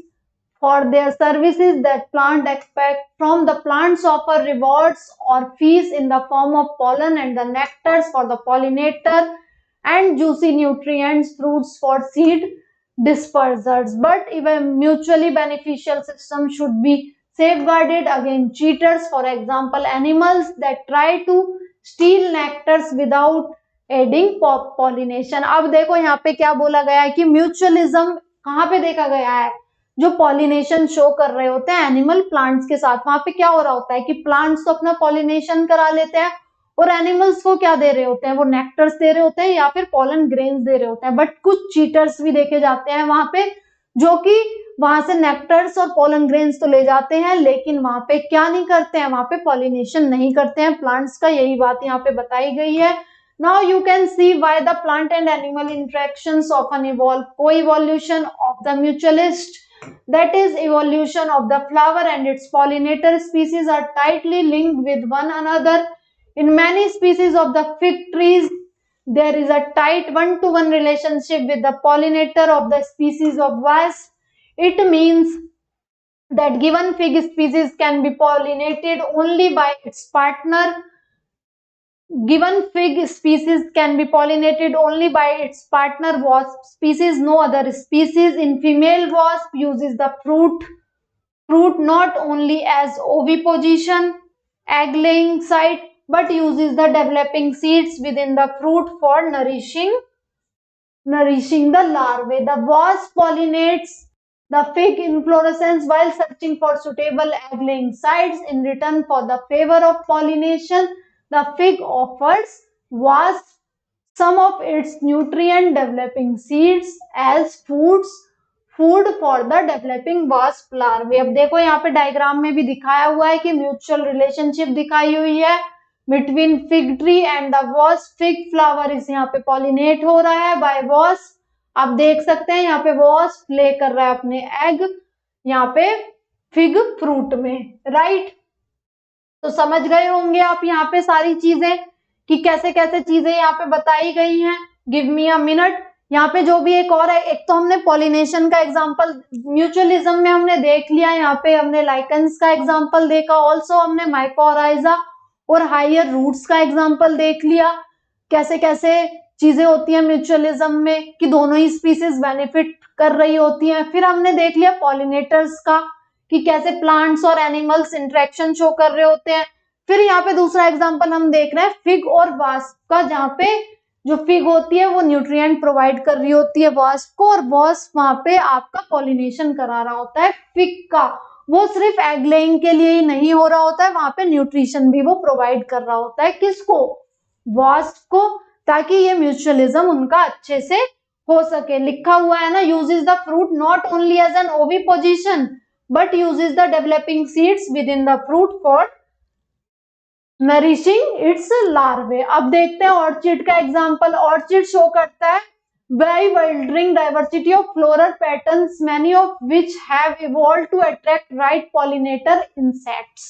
for their services that plant expect from the plants offer rewards or fees in the form of pollen and the nectars for the pollinator and juicy nutrients fruits for seed dispersers, but even mutually beneficial system should be safeguarded against cheaters, for example animals that try to steal nectars without aiding pollination। अब देखो यहाँ पे क्या बोला गया है कि mutualism कहाँ पे देखा गया है, जो पॉलिनेशन शो कर रहे होते हैं एनिमल प्लांट्स के साथ, वहां पे क्या हो रहा होता है कि प्लांट्स तो अपना पॉलिनेशन करा लेते हैं और एनिमल्स को क्या दे रहे होते हैं, वो नेक्टर्स दे रहे होते हैं या फिर पॉलन ग्रेन्स दे रहे होते हैं। बट कुछ चीटर्स भी देखे जाते हैं वहां पे, जो कि वहां से नेक्टर्स और पॉलन ग्रेन्स तो ले जाते हैं लेकिन वहां पे क्या नहीं करते हैं, वहां पे पॉलिनेशन नहीं करते हैं प्लांट्स का। यही बात यहाँ पे बताई गई है। Now you can see why the plant and animal interactions often evolve. Co-evolution of the mutualist, that is evolution of the flower and its pollinator species, are tightly linked with one another. In many species of the fig trees, there is a tight one-to-one relationship with the pollinator of the species of wasp. It means that given fig species can be pollinated only by its partner. Given fig species can be pollinated only by its partner wasp species. No other species in female wasp uses the fruit not only as oviposition, egg laying site, but uses the developing seeds within the fruit for nourishing the larvae. The wasp pollinates the fig inflorescence while searching for suitable egg laying sites. In return for the favor of pollination, the fig offers wasp some of its nutrient developing seeds as food for the developing wasp larvae। अब देखो यहाँ पे diagram में भी दिखाया हुआ है कि म्यूचुअल रिलेशनशिप दिखाई हुई है between fig tree and the wasp. Fig flower इस यहाँ पे पॉलिनेट हो रहा है बाय वास्प। आप देख सकते हैं यहाँ पे वास्प ले कर रहा है अपने एग यहाँ पे फिग फ्रूट में, राइट। तो समझ गए होंगे आप यहाँ पे सारी चीजें कि कैसे कैसे चीजें यहाँ पे बताई गई हैं। Give me a minute. यहाँ पे जो भी एक और है, एक तो हमने पॉलिनेशन का एग्जांपल म्यूचुअलिज्म में हमने देख लिया, यहाँ पे हमने लाइकन्स का एग्जांपल देखा, ऑल्सो हमने माइकोराइजा और हायर रूट्स का एग्जांपल देख लिया, कैसे कैसे चीजें होती हैं म्यूचुअलिज्म में कि दोनों ही स्पीसीज बेनिफिट कर रही होती हैं। फिर हमने देख लिया पॉलिनेटर्स का कि कैसे प्लांट्स और एनिमल्स इंटरेक्शन शो कर रहे होते हैं। फिर यहाँ पे दूसरा एग्जांपल हम देख रहे हैं फिग और वास्प का, जहाँ पे जो फिग होती है वो न्यूट्रिएंट प्रोवाइड कर रही होती है वास्प को और वास्प वहां पे आपका पॉलिनेशन करा रहा होता है फिग का। वो सिर्फ एग लेइंग के लिए ही नहीं हो रहा होता है, वहां पे न्यूट्रिशन भी वो प्रोवाइड कर रहा होता है, किसको, वास्प को, ताकि ये म्यूचुअलिज्म उनका अच्छे से हो सके। लिखा हुआ है ना, uses the fruit not only as an oviposition but uses the developing seeds within the fruit for nourishing its larvae। अब देखते हैं ऑर्चिड का एग्जांपल। ऑर्चिड शो करता है bewildering diversity of floral patterns, many of which have evolved to attract right pollinator insects।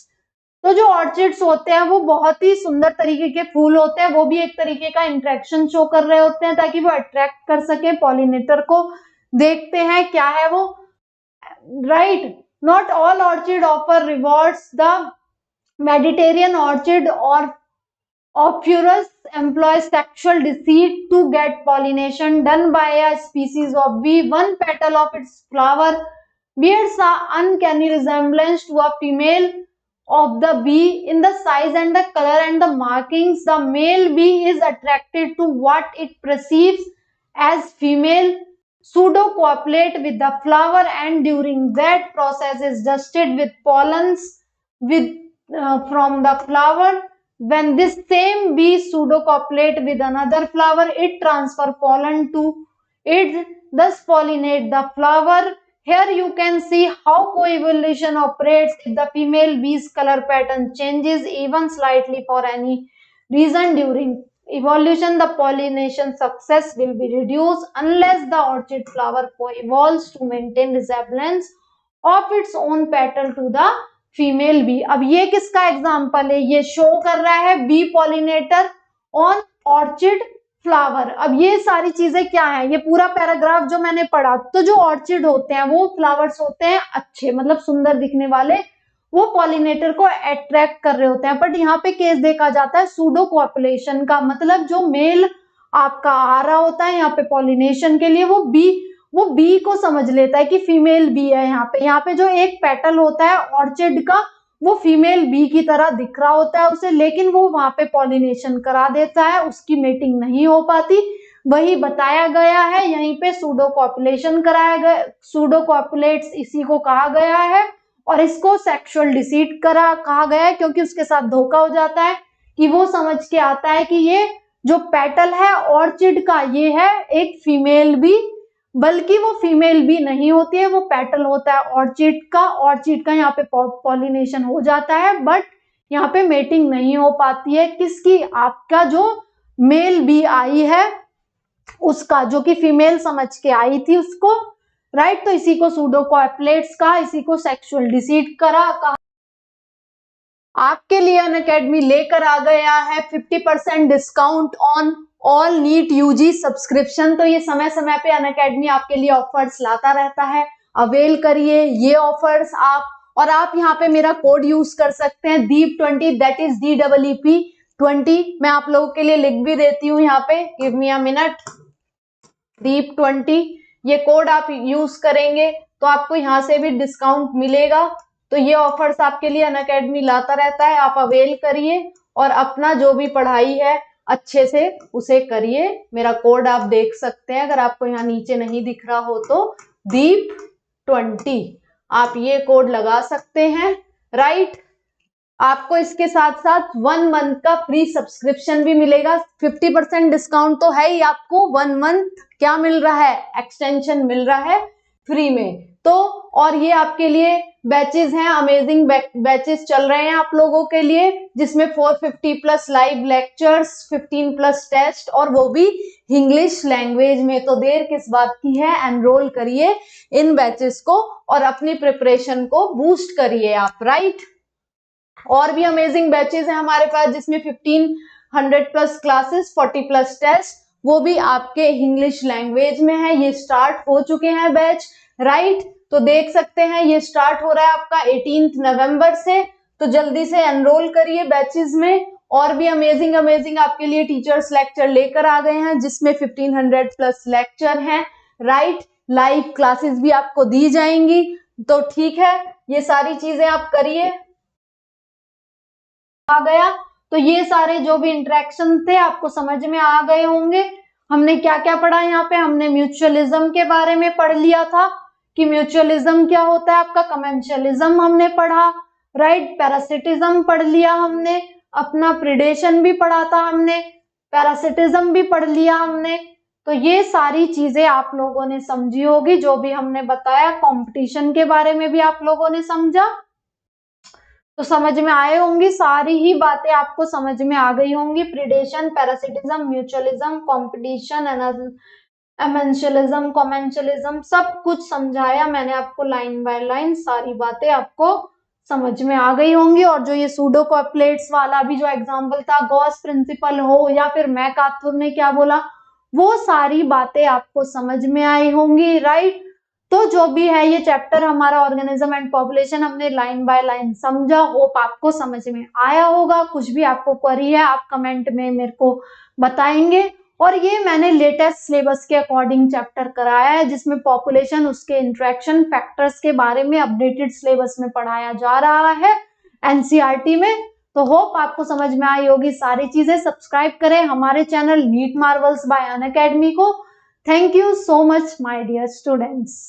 तो जो orchids होते हैं वो बहुत ही सुंदर तरीके के फूल होते हैं, वो भी एक तरीके का इंटरेक्शन शो कर रहे होते हैं ताकि वो अट्रैक्ट कर सके पॉलिनेटर को। देखते हैं क्या है वो, right. Not all orchid offer rewards. The Mediterranean orchid or Ophrus employs sexual deceit to get pollination done by a species of bee. One petal of its flower bears an uncanny resemblance to a female of the bee in the size and the color and the markings. The male bee is attracted to what it perceives as female, pseudo-copulate with the flower, and during that process is dusted with pollens from the flower. When this same bee pseudocopulate with another flower, it transfer pollen to it, thus pollinate the flower. Here you can see how coevolution operates. If the female bee's color pattern changes even slightly for any reason during evolution, the pollination success will be reduced unless the orchid flower co-evolves to maintain resemblance of its own petal to the female bee. अब ये किसका example है, ये show कर रहा है bee pollinator on orchid flower. अब ये सारी चीजें क्या है, ये पूरा पैराग्राफ जो मैंने पढ़ा, तो जो ऑर्चिड होते हैं वो फ्लावर्स होते हैं अच्छे, मतलब सुंदर दिखने वाले, वो पॉलिनेटर को अट्रैक्ट कर रहे होते हैं। बट यहाँ पे केस देखा जाता है सूडो कॉपुलेशन का, मतलब जो मेल आपका आ रहा होता है यहाँ पे पॉलिनेशन के लिए, वो बी को समझ लेता है कि फीमेल बी है। यहाँ पे जो एक पेटल होता है ऑर्चिड का, वो फीमेल बी की तरह दिख रहा होता है उसे, लेकिन वो वहां पे पॉलिनेशन करा देता है, उसकी मेटिंग नहीं हो पाती। वही बताया गया है यहीं पे, सूडो कॉपुलेशन कराया गया, सूडो कॉपुलेट्स इसी को कहा गया है, और इसको सेक्सुअल डिसीट कहा गया है, क्योंकि उसके साथ धोखा हो जाता है कि वो समझ के आता है कि ये जो पेटल है ऑर्चिड का, ये है एक फीमेल बी, बल्कि वो फीमेल भी नहीं होती है, वो पेटल होता है ऑर्चिड का यहाँ पे पॉलिनेशन हो जाता है, बट यहाँ पे मेटिंग नहीं हो पाती है। किसकी, आपका जो मेल बी आई है उसका, जो कि फीमेल समझ के आई थी उसको, राइट। तो इसी को सूडोकॉपुलेट्स कहा, इसी को सेक्सुअल डिसीट कहा। आपके लिए अनअकैडमी लेकर आ गया है 50% discount on all NEET UG subscription. तो ये समय समय पे अनअकैडमी आपके लिए ऑफर्स लाता रहता है, अवेल करिए ये ऑफर्स आप, और आप यहाँ पे मेरा कोड यूज कर सकते हैं DEEP20, दैट इज DEEP20। मैं आप लोगों के लिए लिख भी देती हूँ यहाँ पे, give me a minute, DEEP20, ये कोड आप यूज करेंगे तो आपको यहाँ से भी डिस्काउंट मिलेगा। तो ये ऑफर्स आपके लिए अनअकैडमी लाता रहता है, आप अवेल करिए और अपना जो भी पढ़ाई है अच्छे से उसे करिए। मेरा कोड आप देख सकते हैं, अगर आपको यहाँ नीचे नहीं दिख रहा हो तो DEEP20 आप ये कोड लगा सकते हैं, राइट। आपको इसके साथ साथ 1 मंथ का फ्री सब्सक्रिप्शन भी मिलेगा। 50% डिस्काउंट तो है ही, आपको 1 मंथ क्या मिल रहा है, एक्सटेंशन मिल रहा है फ्री में। तो और ये आपके लिए बैचेस हैं, अमेजिंग बैचेस चल रहे हैं आप लोगों के लिए, जिसमें 450+ लाइव लेक्चर्स, 15+ टेस्ट, और वो भी इंग्लिश लैंग्वेज में। तो देर किस बात की है, एनरोल करिए इन बैचेस को और अपनी प्रिपरेशन को बूस्ट करिए आप, राइट। और भी अमेजिंग बैचेस हैं हमारे पास, जिसमें 1500+ क्लासेस, 40+ टेस्ट, वो भी आपके इंग्लिश लैंग्वेज में है। ये स्टार्ट हो चुके हैं बैच, राइट। तो देख सकते हैं ये स्टार्ट हो रहा है आपका 18 नवंबर से, तो जल्दी से एनरोल करिए बैचेस में। और भी अमेजिंग आपके लिए टीचर्स लेक्चर लेकर आ गए हैं, जिसमें 1500+ लेक्चर हैं, राइट। लाइव क्लासेस भी आपको दी जाएंगी। तो ठीक है, ये सारी चीजें आप करिए। आ गया, तो ये सारे जो भी इंटरेक्शन थे आपको समझ में आ गए होंगे। हमने क्या क्या पढ़ा यहाँ पे, हमने म्यूचुअलिज्म के बारे में पढ़ लिया था कि म्यूचुअलिज्म क्या होता है आपका, कमेंशलिज्म हमने पढ़ा, राइट। पैरासिटिज्म पढ़ लिया हमने, अपना प्रिडेशन भी पढ़ा था हमने, पैरासिटिज्म भी पढ़ लिया हमने। तो ये सारी चीजें आप लोगों ने समझी होगी जो भी हमने बताया। कंपटीशन के बारे में भी आप लोगों ने समझा, तो समझ में आए होंगी, सारी ही बातें आपको समझ में आ गई होंगी। प्रिडेशन, पैरासिटिज्म, म्यूचुअलिज्म, कंपटीशन, एमेंशलिज्म, कमेंशलिज्म, सब कुछ समझाया मैंने आपको लाइन बाय लाइन, सारी बातें आपको समझ में आ गई होंगी। और जो ये सूडोकॉपुलेट्स वाला भी जो एग्जांपल था, गॉस प्रिंसिपल हो या फिर मैकार्थर ने क्या बोला, वो सारी बातें आपको समझ में आई होंगी, राइट। तो जो भी है ये चैप्टर हमारा ऑर्गेनिज्म एंड पॉपुलेशन, हमने लाइन बाय लाइन समझा। होप आपको समझ में आया होगा। कुछ भी आपको क्वेरी है आप कमेंट में मेरे को बताएंगे। और ये मैंने लेटेस्ट सिलेबस के अकॉर्डिंग चैप्टर कराया है, जिसमें पॉपुलेशन, उसके इंटरेक्शन फैक्टर्स के बारे में अपडेटेड सिलेबस में पढ़ाया जा रहा है एनसीईआरटी में। तो होप आपको समझ में आई होगी सारी चीजें। सब्सक्राइब करें हमारे channel NEET Marvels by Unacademy को। Thank you so much my dear students.